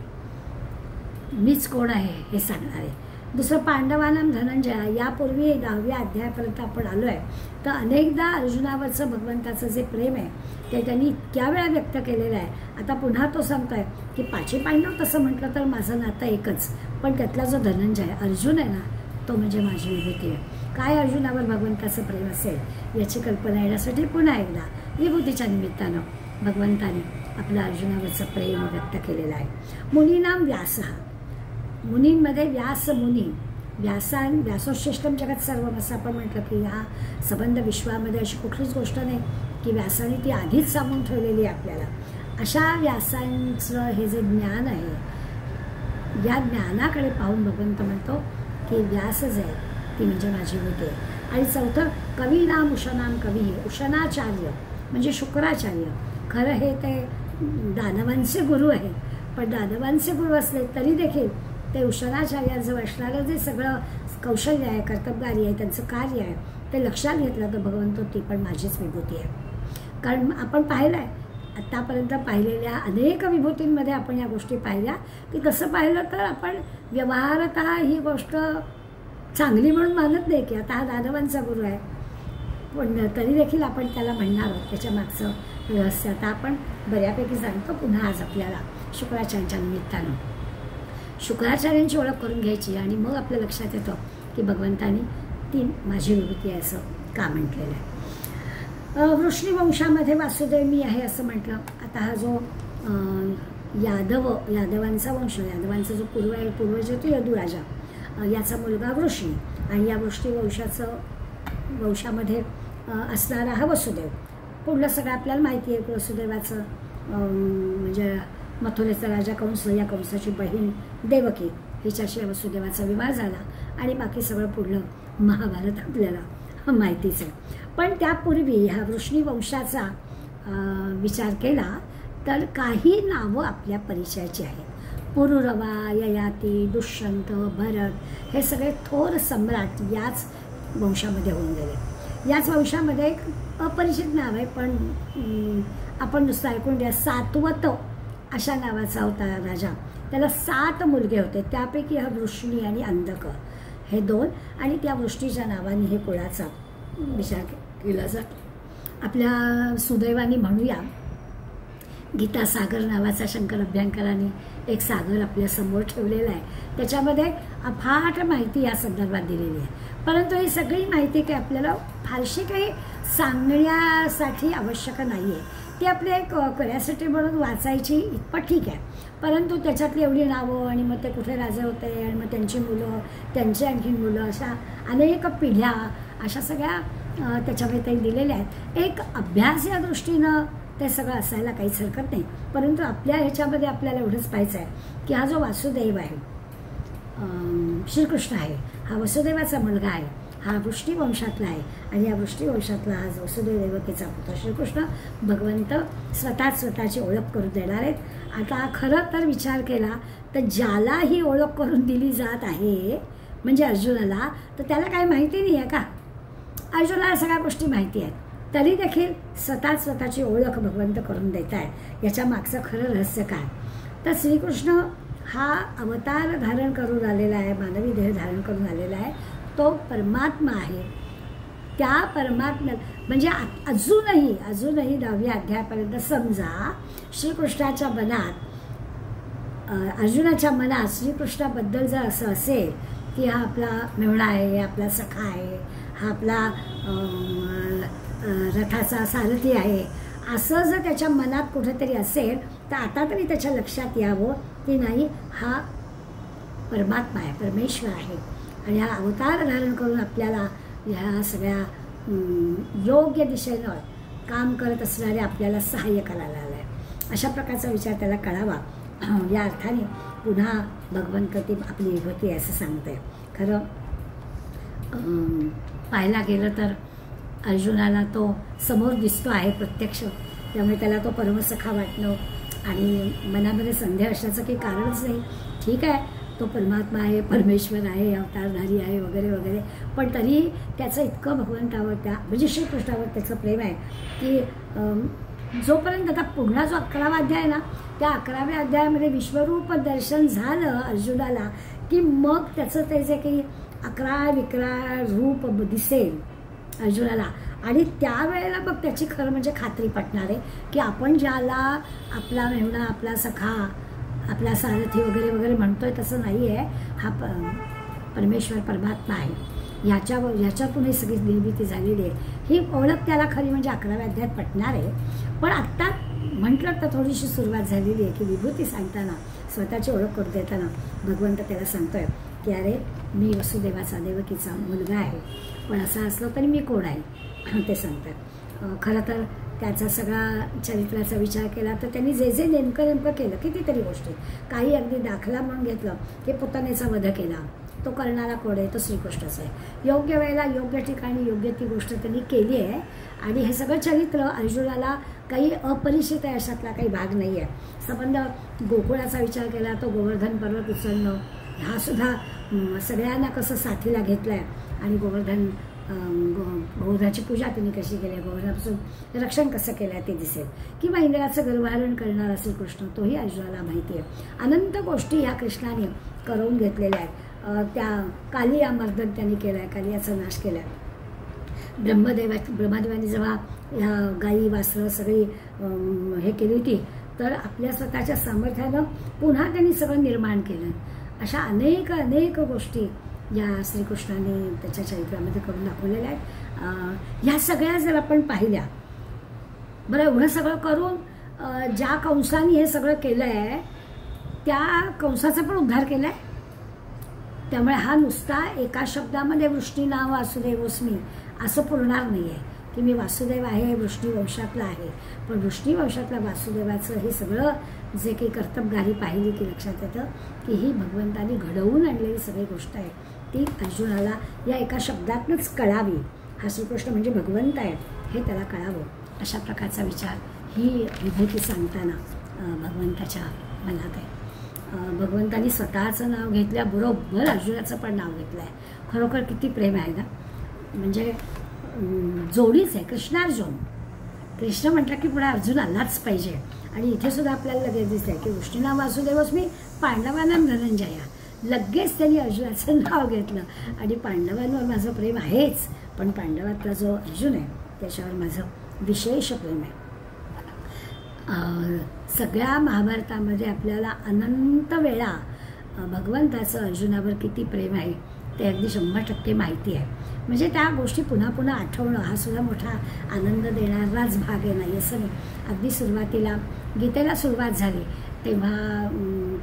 मीच कोण आहे हे सांगणार आहे. दुसरं पांडवानाम धनंजय. यापूर्वी 10व्या अध्यायापर्यंत आपण आलो आहे, तर अनेकदा अर्जुनावरचं भगवंताचं जे प्रेम आहे ते त्यांनी इतक्या वेळा व्यक्त केलेलं आहे. आता पुन्हा तो सांगतोय की 5 पांडव तसं म्हटलं तर माझं नातं एकच, पण त्यातला जो धनंजय अर्जुन आहे ना, तो म्हणजे माझी विभूती आहे. काय अर्जुनावर भगवंताचं प्रेम असेल याची कल्पना येण्यासाठी पुन्हा एकदा विभूतीच्या निमित्तानं भगवंताने आपलं अर्जुनावरचं प्रेम व्यक्त केलेलं आहे. मुनीनाम व्यासः. मुनींमध्ये व्यास मुनी. व्यासोश्रेष्ठम जगत सर्वम असं आपण म्हटलं की ह्या संबंध विश्वामध्ये अशी कुठलीच गोष्ट नाही की व्यासाने ती आधीच सांगून ठेवलेली आहे आपल्याला. अशा व्यासांचं हे जे ज्ञान आहे, या ज्ञानाकडे पाहून भगवंत म्हणतो की व्यासच आहे, ती म्हणजे माझी विभूती आहे. आणि चौथं कवीनाम उषणाम कवी. उषणाचार्य म्हणजे शुक्राचार्य. खरं हे ते दानवांचे गुरु आहेत, पण दानवांचे गुरु असले तरी देखील ते उषणाचार्यांचं असणारं जे सगळं कौशल्य आहे, कर्तबगारी आहे, त्यांचं कार्य आहे, ते लक्षात घेतलं तर भगवंत ती पण माझीच विभूती आहे. कारण आपण पाहिलं आहे आत्तापर्यंत पाहिलेल्या अनेक विभूतींमध्ये आपण या गोष्टी पाहिल्या की तसं पाहिलं तर आपण व्यवहारतः ही गोष्ट चांगली म्हणून मानत नाही की आता हा दानवांचा गुरु आहे, पण तरी देखील आपण त्याला म्हणणार आहोत. त्याच्या मागचं रहस्य आता आपण बऱ्यापैकी जाणतो. पुन्हा आज आपल्याला शुक्राचार्यांच्या निमित्तानं शुक्राचार्यांची ओळख करून घ्यायची आणि मग आपल्या लक्षात येतं की भगवंतानी ती माझी विभूती आहे असं का म्हटलेलं आहे. वृष्णी वंशामध्ये वासुदेव मी आहे असं म्हटलं. आता हा जो यादवांचा वंश, यादवांचा जो पूर्वज तो यदुराजा, याचा मुलगा वृष्णी, आणि या वृष्णी वंशामध्ये असणारा हा वसुदेव. पुढलं सगळं आपल्याला माहिती आहे. वसुदेवाचं म्हणजे मथुरेचा राजा कंस, या कंसाची बहीण देवकी हिच्याशी वसुदेवाचा विवाह झाला आणि बाकी सगळं पुढलं महाभारत आपल्याला माहितीच आहे. पण त्यापूर्वी ह्या वृष्णी वंशाचा विचार केला तर काही नावं आपल्या परिचयाची आहेत. पुरुरवा, ययाती, दुष्यंत, भरत हे सगळे थोर सम्राट याच वंशामध्ये होऊन गेले. याच वंशामध्ये एक अपरिचित नाव आहे, पण आपण नुसतं ऐकून घ्या. सातवत अशा नावाचा होता राजा. त्याला 7 मुलगे होते, त्यापैकी हा वृष्णी आणि अंधक हे 2, आणि त्या वृष्टीच्या नावाने हे कुळाचा विचार केला जातो. आपल्या सुदैवाने म्हणूया गीता सागर नावाचा शंकर अभ्यंकरांनी एक सागर आपल्या समोर ठेवलेला आहे. त्याच्यामध्ये अफाट माहिती या संदर्भात दिलेली आहे. परंतु ही सगळी माहिती काही आपल्याला फारशी काही सांगण्यासाठी आवश्यक नाही आहे. ती आपल्या एक क्युरिओसिटी म्हणून वाचायची इतपत ठीक आहे, परंतु त्याच्यातली एवढी नावं आणि मग ते कुठे राजे होते आणि मग त्यांची मुलं, त्यांची आणखीन मुलं, अशा अनेक पिढ्या, अशा सगळ्या त्याच्यामध्ये काही दिलेल्या आहेत. एक अभ्यास या दृष्टीनं ते सगळं असायला काहीच हरकत नाही. परंतु आपल्या ह्याच्यामध्ये आपल्याला एवढंच पाहायचं आहे की हा जो वासुदेव आहे, श्रीकृष्ण आहे, हा वसुदेवाचा मुलगा आहे, हा वृष्णी वंशातला आहे, आणि या वृष्णी वंशातला हा वसुदेव देवकीचा पुत्र श्रीकृष्ण भगवंत स्वतःची ओळख करून देणार आहेत. आता खरं तर विचार केला तर ज्याला ही ओळख करून दिली जात आहे म्हणजे अर्जुनाला, तर त्याला काही माहिती नाही आहे का? अर्जुनाला सगळ्या गोष्टी माहिती आहेत, तरी देखील स्वतःची ओळख भगवंत करून देत आहेत. याच्या मागचं खरं रहस्य काय? तर श्रीकृष्ण हा अवतार धारण करून आलेला आहे, मानवी देह धारण करून आलेला आहे. तो परमात्मा आहे. त्या परमात्म्या म्हणजे अजूनही 10व्या अध्यायापर्यंत समजा श्रीकृष्णाच्या मनात, अर्जुनाच्या मनात श्रीकृष्णाबद्दल जर असं असेल की हा आपला मेहुणा आहे, आपला सखा आहे, हा आपला रथाचा सारथी आहे, असं जर त्याच्या मनात कुठेतरी असेल तर आता तरी त्याच्या लक्षात यावं की नाही, हा परमात्मा आहे, परमेश्वर आहे, आणि हा अवतार धारण करून आपल्याला ह्या सगळ्या योग्य दिशेनं काम करत असणारे आपल्याला सहाय्य करायला आलं आहे, अशा प्रकारचा विचार त्याला कळावा. या अर्थाने पुन्हा भगवंत ती आपली विभूती आहे असं सांगते. खरं पाहायला गेलं तर अर्जुनाला तो समोर दिसतो आहे प्रत्यक्ष, त्यामुळे त्याला तो परमसखा वाटणं आणि मनामध्ये संदेह असण्याचं काही कारणच नाही. ठीक आहे, तो परमात्मा आहे, परमेश्वर आहे, अवतारधारी आहे वगैरे वगैरे, पण तरी त्याचं इतकं भगवंतावर म्हणजे श्रीकृष्णावर त्याचं प्रेम आहे की जोपर्यंत आता पुढला जो 11वा अध्याय आहे ना, त्या 11व्या अध्यायामध्ये विश्वरूप दर्शन झालं अर्जुनाला की मग त्याचं ते जे काही 11 रूप दिसेल अर्जुनाला, आणि त्यावेळेला मग त्याची खरं म्हणजे खात्री पटणार आहे की आपण ज्याला आपला मेहुणा, आपला सखा, आपला सारथी वगैरे वगैरे म्हणतोय तसं नाही आहे. हा परमेश्वर परमात्मा आहे, ह्याच्यातून ही सगळी निर्मिती झालेली आहे. ही ओळख त्याला खरी म्हणजे 11व्या अध्यायात पटणार आहे. पण आत्ता म्हटलं तर थोडीशी सुरुवात झालेली आहे की विभूती सांगताना, स्वतःची ओळख करून देताना भगवंत त्याला सांगतोय की अरे मी वसुदेवाचा देवकीचा मुलगा आहे, पण असं असलं तरी मी कोण आहे ते सांगतात. खरं तर त्याचा सगळा चरित्राचा विचार केला तर त्यांनी जे जे नेमकं केलं कितीतरी गोष्टी, काही अगदी दाखला म्हणून घेतलं की पुतनेचा वध केला, तो करणारा कोण आहे, तो श्रीकृष्णच आहे. योग्य वेळेला योग्य ठिकाणी योग्य ती गोष्ट त्यांनी केली आहे. आणि हे सगळं चरित्र अर्जुनाला काही अपरिचित आहे अशातला काही भाग नाही आहे. संबंध गोकुळाचा विचार केला, तो गोवर्धन पर्वत उचलणं, हा सुद्धा सगळ्यांना कसं साथीला घेतलं आहे आणि गोवर्धनाची पूजा त्यांनी कशी केली आहे, गोवर्धनापासून रक्षण कसं केलं आहे ते दिसेल. किंवा इंद्राचं गर्वहरण करणारा श्रीकृष्ण, तोही अर्जुनाला माहिती आहे. अनंत गोष्टी ह्या कृष्णाने करून घेतलेल्या आहेत. त्या कालिया मर्दन त्यांनी केलं आहे, कालियाचा नाश केला आहे. ब्रह्मदेवाने जेव्हा ह्या गायी वासरं सगळी हे केली होती तर आपल्या स्वतःच्या सामर्थ्यानं पुन्हा त्यांनी सगळं निर्माण केलं. अशा अनेक अनेक गोष्टी या श्रीकृष्णाने त्याच्या चरित्रामध्ये करून दाखवलेल्या आहेत. ह्या सगळ्या जर आपण पाहिल्या, बरं एवढं सगळं करून ज्या कंसाने हे सगळं केलं आहे त्या कंसाचा पण उद्धार केला आहे. त्यामुळे हा नुसता एका शब्दामध्ये वृष्णीना वासुदेवोस्मी असं पुरणार नाही आहे की मी वासुदेव आहे, वृष्णी वंशातला आहे. पण वृष्णी वंशातल्या वासुदेवाचं हे सगळं जे काही कर्तबगारी पाहिली की लक्षात येतं की ही भगवंतानी घडवून आणलेली सगळी गोष्ट आहे, ती अर्जुनाला या एका शब्दातूनच कळावी. हा श्रीकृष्ण म्हणजे भगवंत आहे हे त्याला कळावं, अशा प्रकारचा विचार ही विभूती सांगताना भगवंताच्या मनात आहे. भगवंतानी स्वतःचं नाव घेतल्याबरोबर अर्जुनाचं पण नाव घेतलं आहे. खरोखर किती प्रेम आहे ना, म्हणजे जोडीच आहे कृष्णार्जुन. कृष्ण म्हटलं की पुढे अर्जुन आलाच पाहिजे. आणि इथे सुद्धा आपल्याला लगेच दिसतंय की वृष्णीना वासुदेवोस्मी पांडवानां धनंजया, लगेच त्यांनी अर्जुनाचं नाव घेतलं. आणि पांडवांवर माझं प्रेम आहेच, पण पांडवातला जो अर्जुन आहे त्याच्यावर माझं विशेष प्रेम आहे. सगळ्या महाभारतामध्ये आपल्याला अनंत वेळा भगवंताचं अर्जुनावर किती प्रेम आहे ते अगदी 100% माहिती आहे. म्हणजे त्या गोष्टी पुन्हा पुन्हा आठवणं हा सुद्धा मोठा आनंद देणाराच भाग आहे, नाही असं नाही. अगदी सुरुवातीला गीतेला सुरुवात झाली तेव्हा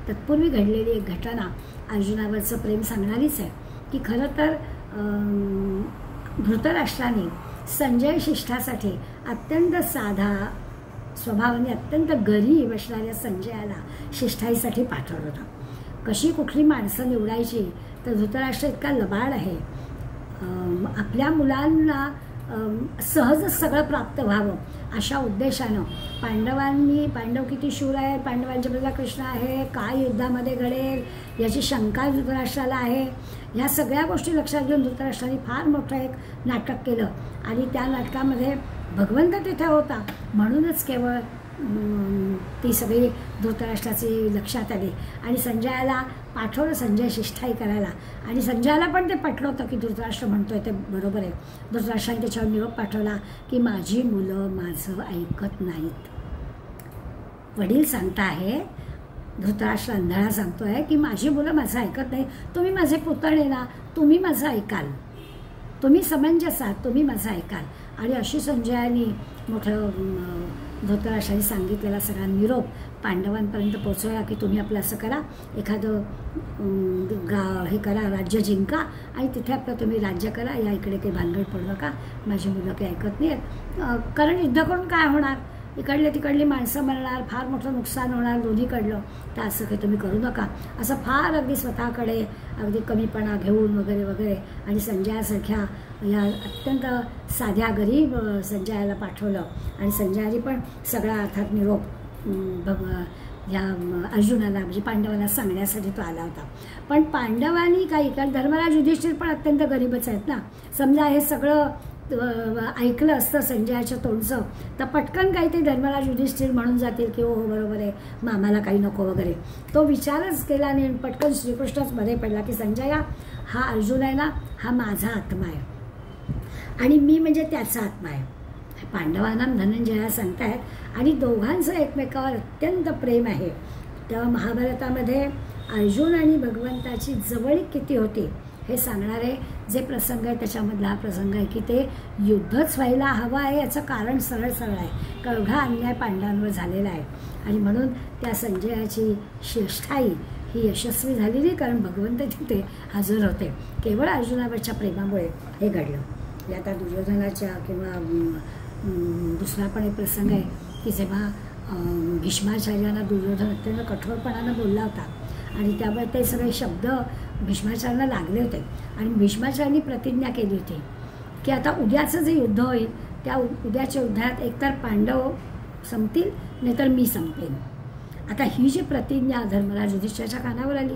तत्पूर्वी घडलेली एक घटना अर्जुनावरचं प्रेम सांगणारीच आहे की खरं तर धृतराष्ट्राने संजय शिष्ठासाठी अत्यंत साधा स्वभावाने अत्यंत गरीब असणाऱ्या संजयाला शिष्ठाईसाठी पाठवलं होतं. कशी कुठली माणसं निवडायची तर धृतराष्ट्र इतका लबाड आहे, आपल्या मुलांना सहजच सगळं प्राप्त व्हावं अशा उद्देशानं पांडव किती शूर आहे, पांडवांच्या बरोबर कृष्ण आहे, काय युद्धामध्ये घडेल याची शंका धृतराष्ट्राला आहे. ह्या सगळ्या गोष्टी लक्षात घेऊन धृतराष्ट्राने फार मोठं एक नाटक केलं आणि त्या नाटकामध्ये भगवंत तिथे होता म्हणूनच केवळ ती सगळी धृतराष्ट्राची लक्षात आली आणि संजयाला पाठवलं संजय शिष्ठाई करायला. आणि संजयाला पण ते पटलं होतं की धृतराष्ट्र म्हणतोय ते बरोबर आहे. धृतराष्ट्राने त्याच्यावर निरोप पाठवला की माझी मुलं माझं ऐकत नाहीत. वडील सांगता आहे, धृतराष्ट्र अंधळा सांगतोय की माझी मुलं माझं ऐकत नाही, तुम्ही माझे पुतणे ना, तुम्ही माझं ऐकाल, तुम्ही समंजस आहात, तुम्ही माझं ऐकाल. आणि अशी संजयाने मोठं धृतराष्ट्राने सांगितलेला सगळा निरोप पांडवांपर्यंत पोचवला की तुम्ही आपलं असं करा, एखादं हे करा, राज्य जिंका आणि तिथे आपलं तुम्ही राज्य करा, या इकडे काही भानगड पडू नका, माझी मुलं काही ऐकत नाही आहेत. कारण युद्ध करून काय होणार, इकडले तिकडली माणसं मरणार, फार मोठं नुकसान होणार दोन्हीकडलं, तर असं काही तुम्ही करू नका. असं फार अगदी स्वतःकडे अगदी कमीपणा घेऊन वगैरे वगैरे आणि संजयासारख्या या अत्यंत साध्या गरीब संजयाला पाठवलं. आणि संजयाने पण सगळा अर्थात निरोप ह्या अर्जुनाला म्हणजे पांडवांना सांगण्यासाठी तो आला होता. पण पांडवांनी काही, कारण धर्मराज युधिष्ठिर पण अत्यंत गरीबच आहेत ना. समजा हे सगळं ऐकलं असतं संजयाच्या तोंडचं तर पटकन काहीतरी धर्मराज युधिष्ठिर म्हणून जातील की हो बरोबर आहे, मग आम्हाला काही नको वगैरे. तो विचारच केला नाही, पटकन श्रीकृष्णच मध्ये पडला की संजया, हा अर्जुन आहे ना, हा माझा आत्मा आहे आणि मी म्हणजे त्याचा आत्मा आहे. पांडवांना धनंजया सांगतायत आणि दोघांचं एकमेकावर अत्यंत प्रेम आहे. तेव्हा महाभारतामध्ये अर्जुन आणि भगवंताची जवळीक किती होती हे सांगणारे जे प्रसंग आहे त्याच्यामधला हा प्रसंग आहे की ते युद्धच व्हायला हवं आहे. याचं कारण सरळ सरळ आहे, केवढा अन्याय पांडवांवर झालेला आहे. आणि म्हणून त्या संजयाची शिष्टाई ही यशस्वी झालेली, कारण भगवंत तिथे हजर होते. केवळ अर्जुनावरच्या प्रेमामुळे हे घडलं. आता दुर्योधनाच्या किंवा दुसरा पण एक प्रसंग आहे की जेव्हा भीष्माचार्यांना दुर्योधन अत्यंत कठोरपणानं बोलला होता आणि त्यामुळे ते सगळे शब्द भीष्माचार्यांना लागले होते. आणि भीष्माचार्यांनी प्रतिज्ञा केली होती की आता उद्याचं जे युद्ध होईल त्या उद्याच्या युद्धात एकतर पांडव संपतील नाहीतर मी संपेन. आता ही जी प्रतिज्ञा धर्मराज युधिष्ठिराच्या कानावर आली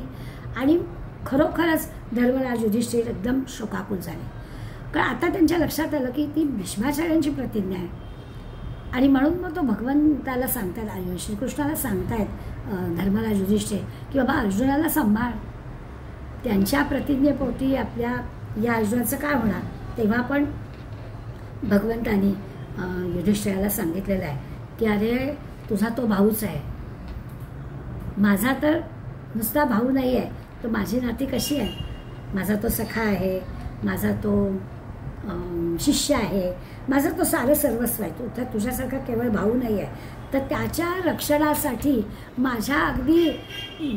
आणि खरोखरच धर्मराज युधिष्ठिर एकदम शोकाकुल झाले. कारण आता त्यांच्या लक्षात आलं की ती भीष्माचार्यांची प्रतिज्ञा आहे. आणि म्हणून मग तो भगवंताला सांगतायत, श्रीकृष्णाला सांगतायत धर्मराज युधिष्ठिर की बाबा अर्जुनाला सांभाळ, त्यांच्या प्रतिज्ञेपोटी आपल्या या अर्जुनाचं काय होणार. तेव्हा पण भगवंतानी युधिष्ठिराला सांगितलेलं आहे की अरे तुझा तो भाऊच आहे, माझा तर नुसता भाऊ नाही आहे, तो माझी नाती कशी आहे, माझा तो सखा आहे, माझा तो शिष्य आहे, माझं तो सारं सर्वस्व आहे. तर तुझ्यासारखा केवळ भाऊ नाही आहे, तर त्याच्या रक्षणासाठी माझ्या अगदी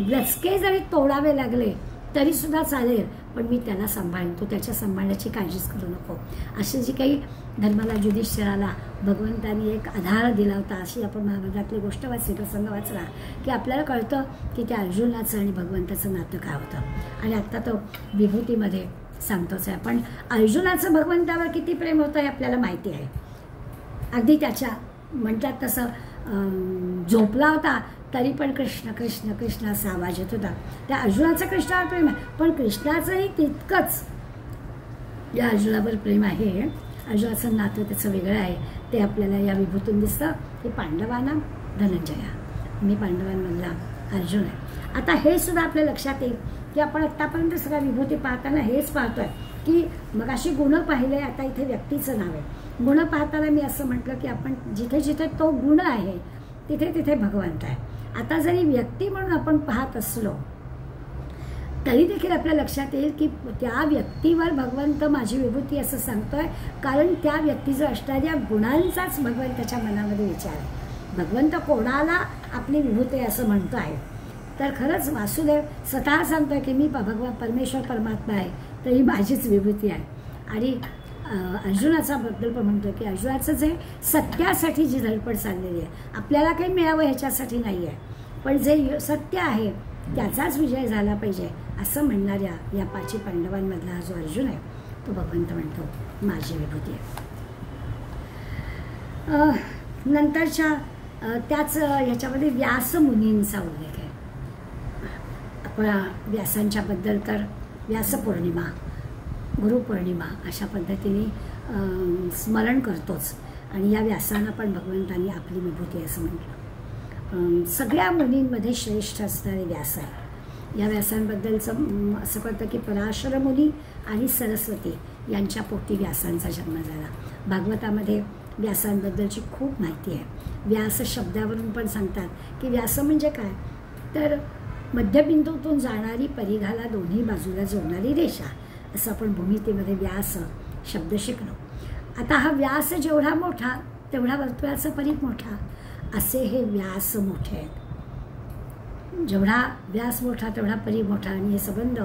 लचके जरी तोडावे लागले तरीसुद्धा चालेल, पण मी त्याला सांभाळेन, तो त्याच्या सांभाळण्याची काळजीच करू नको. अशी जी काही धर्मराज युधिष्ठिराला भगवंतांनी एक आधार दिला होता, अशी आपण महाभारतातली गोष्ट वाचली, प्रसंग वाचला की आपल्याला कळतं की त्या अर्जुनाचं आणि भगवंताचं नातं काय होतं. आणि आत्ता तो विभूतीमध्ये सांगतोच आहे. पण अर्जुनाचं भगवंतावर किती प्रेम होतं हे आपल्याला माहिती आहे. अगदी त्याच्या म्हणतात तसं झोपला होता तरी पण कृष्ण कृष्ण कृष्ण असा आवाज येत होता. त्या अर्जुनाचं कृष्णावर प्रेम आहे, पण कृष्णाचंही तितकंच या अर्जुनावर प्रेम आहे. अर्जुनाचं नातं त्याचं वेगळं आहे, ते आपल्याला या विभूतून दिसतं की पांडवांना धनंजया, मी पांडवांमधला अर्जुन आहे. आता हे सुद्धा आपल्या लक्षात येईल की आपण आत्तापर्यंत सगळ्या विभूती पाहताना हेच पाहतोय की मग अशी गुण पाहिले, आता इथे व्यक्तीचं नाव आहे. गुण पाहताना मी असं म्हटलं की आपण जिथे जिथे तो गुण आहे तिथे तिथे भगवंत आहे. आता जरी व्यक्ती म्हणून आपण पाहत असलो तरी देखील आपल्या लक्षात येईल की त्या व्यक्तीवर भगवंत माझी विभूती असं सांगतोय, कारण त्या व्यक्तीचं असणाऱ्या गुणांचाच भगवंताच्या मनामध्ये विचार आहे. भगवंत कोणाला आपली विभूती असं म्हणतो आहे, तर खरंच वासुदेव स्वतः सांगतोय की मी भगवान परमेश्वर परमात्मा आहे, तर ही माझीच विभूती आहे. आणि अर्जुनाचा बद्दल पण म्हणतो की अर्जुनाचं जे सत्यासाठी जी धडपड चाललेली आहे, आपल्याला काही मिळावं ह्याच्यासाठी नाही आहे, पण जे सत्य आहे त्याचाच विजय झाला पाहिजे असं म्हणणाऱ्या या पाची पांडवांमधला हा जो अर्जुन आहे तो भगवंत म्हणतो माझी विभूती आहे. नंतरच्या त्याच ह्याच्यामध्ये व्यास मुनींचा उल्लेख आहे. आपण व्यासांच्या बद्दल तर व्यासपौर्णिमा, गुरुपौर्णिमा अशा पद्धतीने स्मरण करतोच. आणि या व्यासांना पण भगवंतांनी आपली विभूती असं म्हटलं. सगळ्या मुनींमध्ये श्रेष्ठ असणारे व्यास आहे. या व्यासांबद्दलचं असं कळतं की पराशर मुनी आणि सरस्वती यांच्या पोटी व्यासांचा जन्म झाला. भागवतामध्ये व्यासांबद्दलची खूप माहिती आहे. व्यास शब्दावरून पण सांगतात की व्यास म्हणजे काय, तर मध्यबिंदूतून जाणारी परिघाला दोन्ही बाजूला जोडणारी रेषा, असं आपण भूमितीमध्ये व्यास शब्द शिकलो. आता हा व्यास जेवढा मोठा तेवढा वर्तुळाचा परीघ मोठा. असे हे व्यास मोठे आहेत. जेवढा व्यास मोठा तेवढा परीघ मोठा. आणि हे संबंध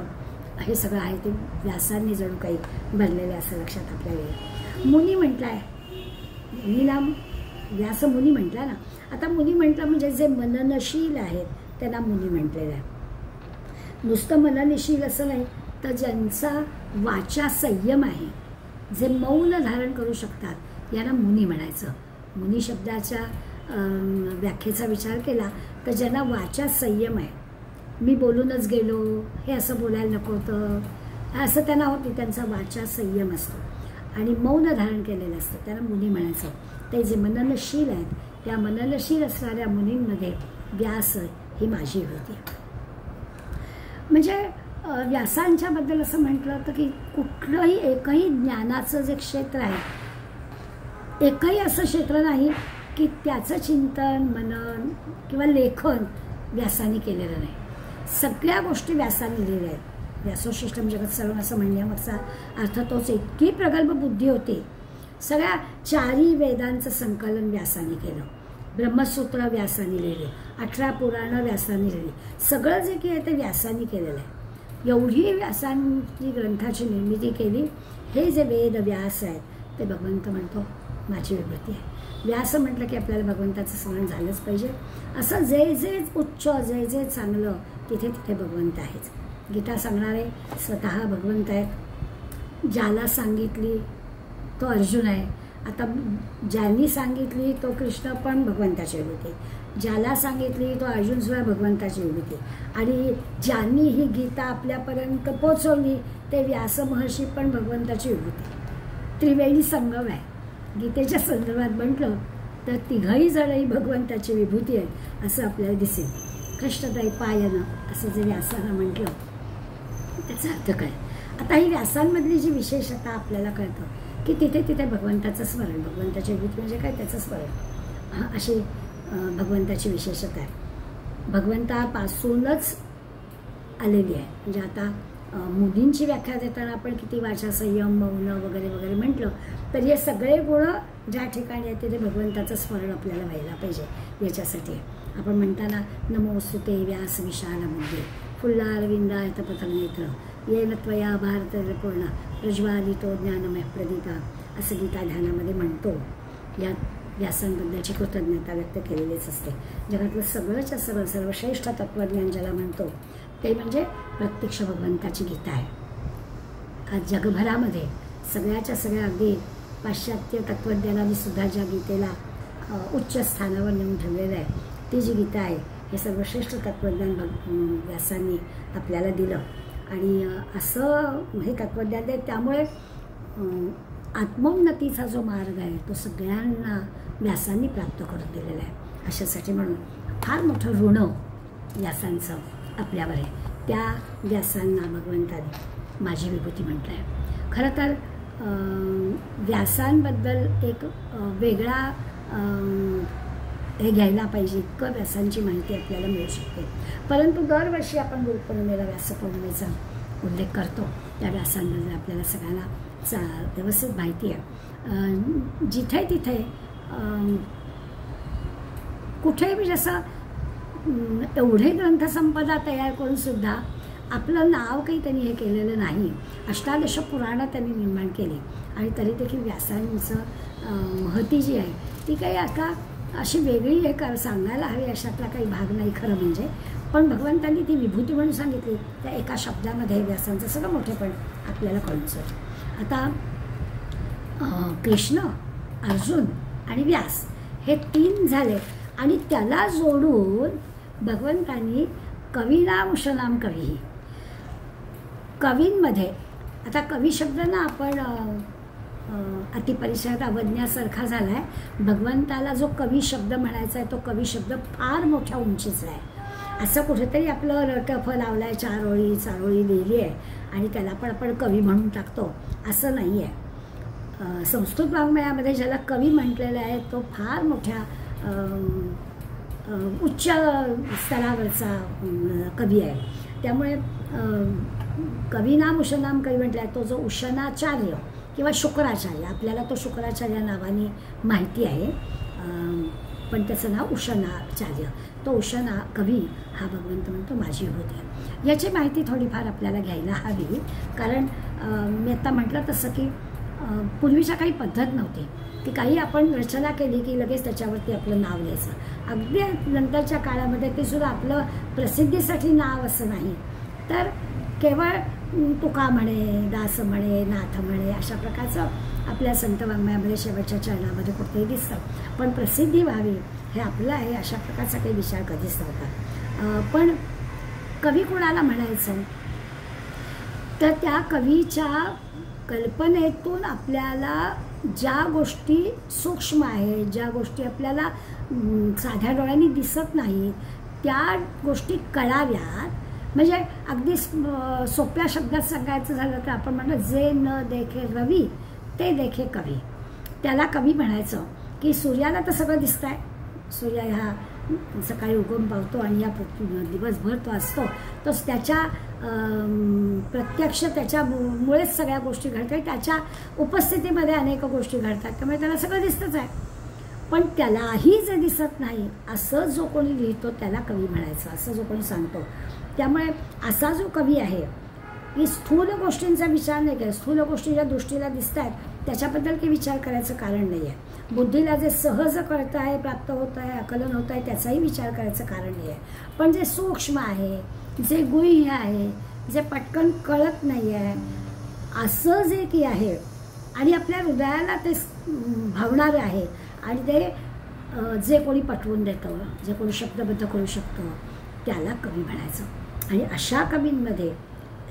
हे सगळं आहे ते व्यासांनी जणू काही भरलेले असं लक्षात आपल्याला येईल. मुनी म्हटलं आहे, मुनीला व्यास मुनी म्हटलं ना. आता मुनी म्हटलं म्हणजे जे मननशील आहेत त्यांना मुनी म्हटलेलं आहे. नुसतं मननशील असं नाही, तर ज्यांचा वाचा संयम आहे, जे मौन धारण करू शकतात, यांना मुनी म्हणायचं. मुनी शब्दाच्या व्याख्येचा विचार केला तर ज्यांना वाचा संयम आहे, मी बोलूनच गेलो हे असं बोलायला नको होतं असं त्यांना होती, त्यांचा वाचा संयम असतो आणि मौन धारण केलेलं असतं, त्यांना मुनी म्हणायचं. ते जे मननशील आहेत त्या मननशील असणाऱ्या मुनींमध्ये व्यास ही माझी होती. म्हणजे व्यासांच्याबद्दल असं म्हटलं होतं की कुठलंही एकही ज्ञानाचं जे क्षेत्र आहे, एकही असं क्षेत्र नाही की त्याचं चिंतन मनन किंवा लेखन व्यासांनी केलेलं नाही. सगळ्या गोष्टी व्यासांनी लिहिल्या आहेत. व्यासोशिष्टम जगत सर्वम असं म्हणण्यामागचा अर्थ तोच. इतकी प्रगल्भ बुद्धी होती. सगळ्या 4 वेदांचं संकलन व्यासांनी केलं. ब्रह्मसूत्र व्यासांनी लिहिले, 18 पुराणं व्यासांनी लिहिली. सगळं जे काही आहे ते व्यासांनी केलेलं आहे. एवढी व्यासांनी ग्रंथाची निर्मिती केली. हे जे वेद व्यास आहेत ते भगवंत म्हणतो माझी विभूती आहे. व्यास म्हटलं की आपल्याला भगवंताचं स्मरण झालंच पाहिजे. असं जे जे उच्च, जे जे चांगलं, तिथे तिथे भगवंत आहेच. गीता सांगणारे स्वतः भगवंत आहेत. ज्याला सांगितली तो अर्जुन आहे. आता ज्यांनी सांगितली तो कृष्ण पण भगवंताची विभूती, ज्याला सांगितली तो अर्जुन सुद्धा भगवंताची विभूती, आणि ज्यांनी ही गीता आपल्यापर्यंत पोचवली ते व्यास महर्षी पण भगवंताची विभूती. त्रिवेणी संगम आहे. गीतेच्या संदर्भात म्हटलं तर तिघही जणही भगवंताची विभूती आहे असं आपल्याला दिसेल. कृष्णद्वैपायन असं जे व्यासानं म्हटलं त्याचा अर्थ काय. आता ही व्यासांमधली जी विशेषता आपल्याला कळतं की तिथे तिथे भगवंताचं स्मरण, भगवंताची विभूती म्हणजे काय त्याचं स्मरण, अशी भगवंताची विशेषता आहे. भगवंतापासूनच आलेली आहे. म्हणजे आता मुलींची व्याख्या देताना आपण किती वाचा संयम मौन वगैरे वगैरे म्हटलं तर हे सगळे गुण ज्या ठिकाणी आहेत तिथे भगवंताचं स्मरण आपल्याला व्हायला पाहिजे. याच्यासाठी आपण म्हणताना नमोस्तुते व्यास विशाल बुद्धे फुल्लारविंदायत पथनेत्र येन त्वया भारत पूर्ण प्रज्वालितो ज्ञानमय प्रदीपा असं गीता ध्यानामध्ये म्हणतो. या व्यासांबद्दलची कृतज्ञता व्यक्त केलेलीच असते. जगातलं सगळंच्या सगळं सर्वश्रेष्ठ तत्त्वज्ञान ज्याला म्हणतो ते म्हणजे प्रत्यक्ष भगवंताची गीता आहे. आज जगभरामध्ये सगळ्याच्या सगळ्या अगदी पाश्चात्य तत्त्वज्ञानाने सुद्धा ज्या गीतेला उच्च स्थानावर नेऊन ठेवलेलं आहे ती जी गीता आहे हे सर्वश्रेष्ठ तत्त्वज्ञान व्यासांनी आपल्याला दिलं. आणि असं हे तत्त्वज्ञान आहे. त्यामुळे आत्मोन्नतीचा जो मार्ग आहे तो सगळ्यांना व्यासांनी प्राप्त करून दिलेला आहे. अशासाठी म्हणून फार मोठं ऋण व्यासांचं आपल्यावर आहे. त्या व्यासांना भगवंताने माझी विभूती म्हटलं आहे. खरं तर व्यासांबद्दल एक वेगळा हे घ्यायला पाहिजे, इतकं व्यासांची माहिती आपल्याला मिळू शकते. परंतु दरवर्षी आपण गुरुपौर्णिमेला व्यासपौर्णिमेचा उल्लेख करतो. त्या व्यासांबद्दल आपल्याला सगळ्यांना व्यवस्थित माहिती आहे. जिथे तिथे कुठेही म्हणजे असं एवढे ग्रंथसंपदा तयार करून सुद्धा आपलं नाव काही त्यांनी हे केलेलं नाही. 18 पुराणं त्यांनी निर्माण केली आणि तरी देखील व्यासांचं महती जी आहे ती काही आता अशी वेगळी हे सांगायला हवी अशातला काही भाग नाही खरं म्हणजे. पण भगवंतांनी ती विभूती म्हणून सांगितली त्या एका शब्दामध्ये व्यासांचं सगळं मोठेपण आपल्याला कळून जातं. आता कृष्ण, अर्जुन आणि व्यास हे 3 झाले आणि त्याला जोडून भगवंतांनी कवीनाम उशनाम कवी, कवींमध्ये आता कवी शब्द ना आपण अतिपरिसरात अवज्ञासारखा झाला आहे. भगवंताला जो कवी शब्द म्हणायचा आहे तो कवी शब्द फार मोठ्या उंचीचा आहे. असं कुठेतरी आपलं रटफ लावलं आहे, 4 ओळी 4 ओळी लिहिली आहे आणि त्याला पण आपण कवी म्हणून टाकतो असं नाही आहे. संस्कृत वाङ्मयामध्ये ज्याला कवी म्हटलेलं आहे तो फार मोठ्या उच्च स्तरावरचा कवी आहे. त्यामुळे कवीनाम उशनाम कवी म्हटलं आहे तो जो उशनाचार्य किंवा शुक्राचार्य, आपल्याला तो शुक्राचार्य नावाने माहिती आहे, पण त्याचं नाव उशनाचार्य. तो उशना कवी हा भगवंत म्हणतो माझी विभूती आहे. याची माहिती थोडीफार आपल्याला घ्यायला हवी, कारण मी आता म्हटलं तसं की पूर्वीच्या काही पद्धत नव्हती की काही आपण रचना केली की लगेच त्याच्यावरती आपलं नाव लिहायचं. अगदी नंतरच्या काळामध्ये ते सुद्धा आपलं प्रसिद्धीसाठी नाव असं नाही, तर केवळ तुका म्हणे, दास म्हणे, नाथ म्हणे अशा प्रकारचं आपल्या संत वाङ्मयामध्ये शेवटच्या चरणामध्ये कुठेही दिसतं. पण प्रसिद्धी व्हावी हे आपलं आहे अशा प्रकारचा काही विचार कधीच नव्हता. पण कवी कोणाला म्हणायचं, तर त्या कवीच्या कल्पनेतून आपल्याला ज्या गोष्टी सूक्ष्म आहेत, ज्या गोष्टी आपल्याला साध्या डोळ्यांनी दिसत नाही, त्या गोष्टी कळाव्यात. म्हणजे अगदी सोप्या शब्दात सांगायचं झालं तर आपण म्हणतो जे न देखे रवी ते देखे कवी. त्याला कवी म्हणायचं की सूर्याला तर सगळं दिसतं आहे, सूर्य हा सकाळी उगम पावतो आणि या दिवसभर तो असतो, तो त्याच्या प्रत्यक्ष त्याच्यामुळेच सगळ्या गोष्टी घडतात, त्याच्या उपस्थितीमध्ये अनेक गोष्टी घडतात, त्यामुळे त्याला सगळं दिसतंच आहे. पण त्यालाही जे दिसत नाही असं जो कोणी लिहितो त्याला कवी म्हणायचं, असं जो कोणी सांगतो. त्यामुळे असा जो कवी आहे की स्थूल गोष्टींचा विचार नाही केला, स्थूल गोष्टी ज्या दृष्टीला दिसत आहेत त्याच्याबद्दल काही विचार करायचं कारण नाही आहे. बुद्धीला जे सहज कळतं आहे, प्राप्त होत आहे, आकलन होत आहे त्याचाही विचार करायचं कारण नाही आहे. पण जे सूक्ष्म आहे, जे गुह्य आहे, जे पटकन कळत नाही आहे असं जे की आहे आणि आपल्या हृदयाला ते भावणारं आहे आणि ते जे कोणी पटवून देतं, जे कोणी शब्दबद्ध करू शकतं त्याला कवी म्हणायचं. आणि अशा कवींमध्ये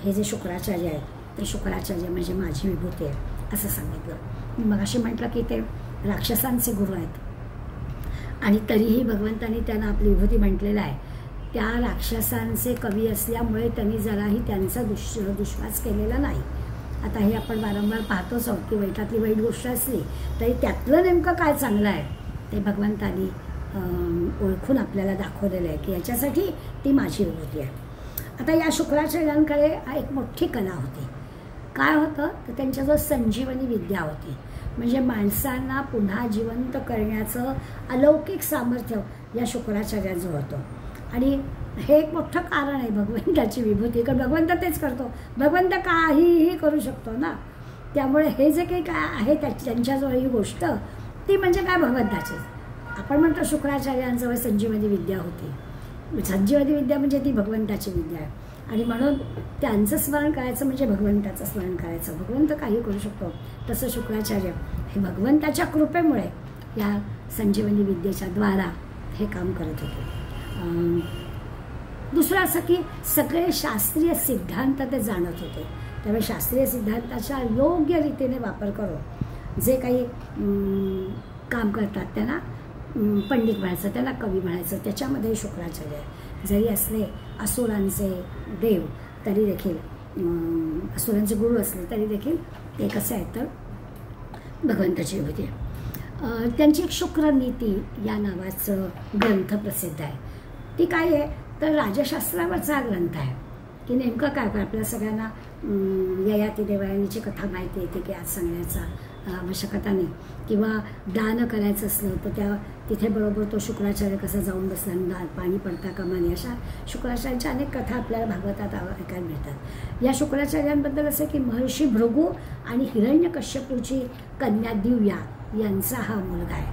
हे जे शुक्राचार्य आहेत ते शुक्राचार्य म्हणजे माझी विभूती आहे असं सांगितलं. मी मगाशी म्हटलं की ते राक्षसांचे गुरु आहेत आणि तरीही भगवंतांनी त्यांना आपली विभूती म्हटलेलं आहे. त्या राक्षसांचे कवी असल्यामुळे त्यांनी जराही त्यांचा दुश्वास केलेला नाही. आता हे आपण वारंवार पाहतोच आहोत की वाईटातली वाईट गोष्ट असली तरी त्यातलं नेमकं काय चांगलं आहे ते भगवंतांनी ओळखून आपल्याला दाखवलेलं आहे की याच्यासाठी ती माझी विभूती आहे. आता या शुक्राचार्यांकडे एक मोठी कला होती. काय होतं तर त्यांच्याजवळ संजीवनी विद्या होती, म्हणजे माणसांना पुन्हा जिवंत करण्याचं अलौकिक सामर्थ्य या शुक्राचार्यांचं होतं. आणि हे एक मोठं कारण आहे भगवंताची विभूती, कारण भगवंत तेच करतो, भगवंत काहीही करू शकतो ना. त्यामुळे हे जे काही काय आहे त्यांच्याजवळ ही गोष्ट ती म्हणजे काय भगवंताचीच. आपण म्हणतो शुक्राचार्यांजवळ संजीवनी विद्या होती, संजीवनी विद्या म्हणजे ती भगवंताची विद्या आहे. आणि म्हणून त्यांचं स्मरण करायचं म्हणजे भगवंताचं स्मरण करायचं. भगवंत काही करू शकतो, तसं शुक्राचार्य हे भगवंताच्या कृपेमुळे या संजीवनी विद्येच्या द्वारा हे काम करत होते. दुसरं असं की सगळे शास्त्रीय सिद्धांत ते जाणत होते. त्यामुळे शास्त्रीय सिद्धांताचा योग्य रीतीने वापर करून जे काही काम करतात त्यांना पंडित म्हणायचं, त्याला कवी म्हणायचं. त्याच्यामध्ये शुक्राचार्य जरी असले असुरांचे देव तरी देखील, असुरांचे गुरु असले तरी देखील ते कसं आहे तर भगवंताची विभूती आहे. त्यांची एक शुक्रनीती या नावाचं ग्रंथ प्रसिद्ध आहे. ती काय आहे तर राजशास्त्रावरचा हा ग्रंथ आहे की नेमकं काय काय आपल्या सगळ्यांना ययाती देवयानीची कथा माहिती येते की आज सांगण्याचा आवश्यकता नाही. किंवा दान करायचं असलं तर त्या तिथे बरोबर तो शुक्राचार्य कसा जाऊन बसला, पाणी पडता कामा नये, अशा शुक्राचार्यांच्या अनेक कथा आपल्याला भागवतात ऐकायला मिळतात. या शुक्राचार्यांबद्दल असं की महर्षी भृगू आणि हिरण्यकश्यपूची कन्या दिव्या यांचा हा मुलगा आहे,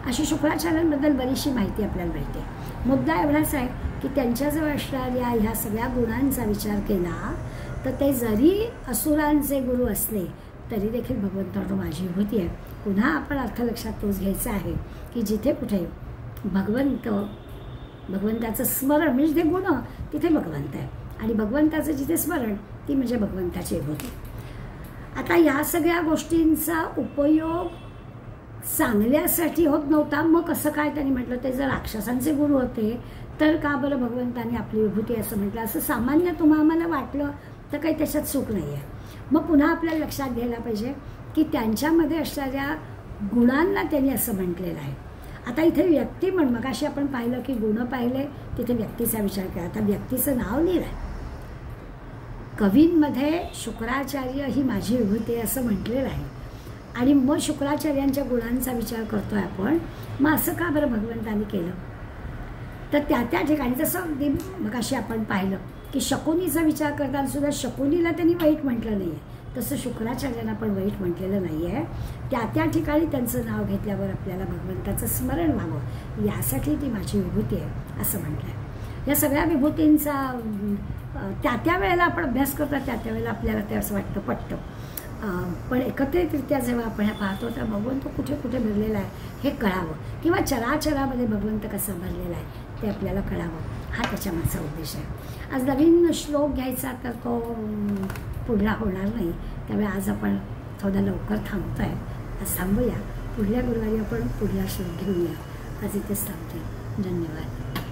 अशी शुक्राचार्यांबद्दल बरीचशी माहिती आपल्याला मिळते. मुद्दा एवढाच आहे की त्यांच्याजवळ असणाऱ्या ह्या सगळ्या गुणांचा विचार केला तर ते जरी असुरांचे गुरु असले तरी देखील भगवंताकडे माझी विभूती आहे. पुन्हा आपण अर्थ लक्षात तोच घ्यायचा आहे की जिथे कुठे भगवंताचं स्मरण म्हणजे ते गुण तिथे भगवंत आहे आणि भगवंताचं जिथे स्मरण ती म्हणजे भगवंताची विभूती. आता या सगळ्या गोष्टींचा उपयोग चांगल्यासाठी होत नव्हता. मग कसं काय त्यांनी म्हटलं, ते जर राक्षसांचे गुरु होते तर का बरं भगवंतांनी आपली विभूती असं म्हटलं, असं सामान्य आम्हाला वाटलं तर काही त्याच्यात चूक नाही आहे. मग पुन्हा आपल्याला लक्षात घ्यायला पाहिजे की त्यांच्यामध्ये असणाऱ्या गुणांना त्यांनी असं म्हटलेलं आहे. आता इथे व्यक्ती म्हण, मगाशी आपण पाहिलं की गुण पाहिले, तिथे व्यक्तीचा विचार केला, आता व्यक्तीचं नाव लिहिलं आहे. कवींमध्ये शुक्राचार्य ही माझी विभूती असं म्हटलेलं आहे. आणि मग शुक्राचार्यांच्या गुणांचा विचार करतोय आपण, मग असं का बरं भगवंतांनी केलं? तर त्या ठिकाणी जसं अगदी मगाशी आपण पाहिलं की शकुनीचा विचार करताना सुद्धा शकुनीला त्यांनी वाईट म्हटलं नाही आहे, तसं शुक्राचार्यांना पण वाईट म्हटलेलं नाही आहे. त्या ठिकाणी त्यांचं नाव घेतल्यावर आपल्याला भगवंताचं स्मरण व्हावं यासाठी ती माझी विभूती आहे असं म्हटलं आहे. या सगळ्या विभूतींचा त्या वेळेला आपण अभ्यास करतो, त्या वेळेला आपल्याला ते असं वाटतं पटतं. पण एकत्रितरित्या जेव्हा आपण हे पाहतो तर भगवंत कुठे कुठे भरलेला आहे हे कळावं, किंवा चराचरामध्ये भगवंत कसा भरलेला आहे ते आपल्याला कळावं, हा त्याच्या मागचा उद्देश आहे. आज नवीन श्लोक घ्यायचा तर तो पुढला होणार नाही, त्यामुळे आज आपण थोडं लवकर थांबतो आहे. आज थांबूया, पुढल्या गुरुवारी आपण पुढला श्लोक घेऊया. आज इथेच थांबते. धन्यवाद.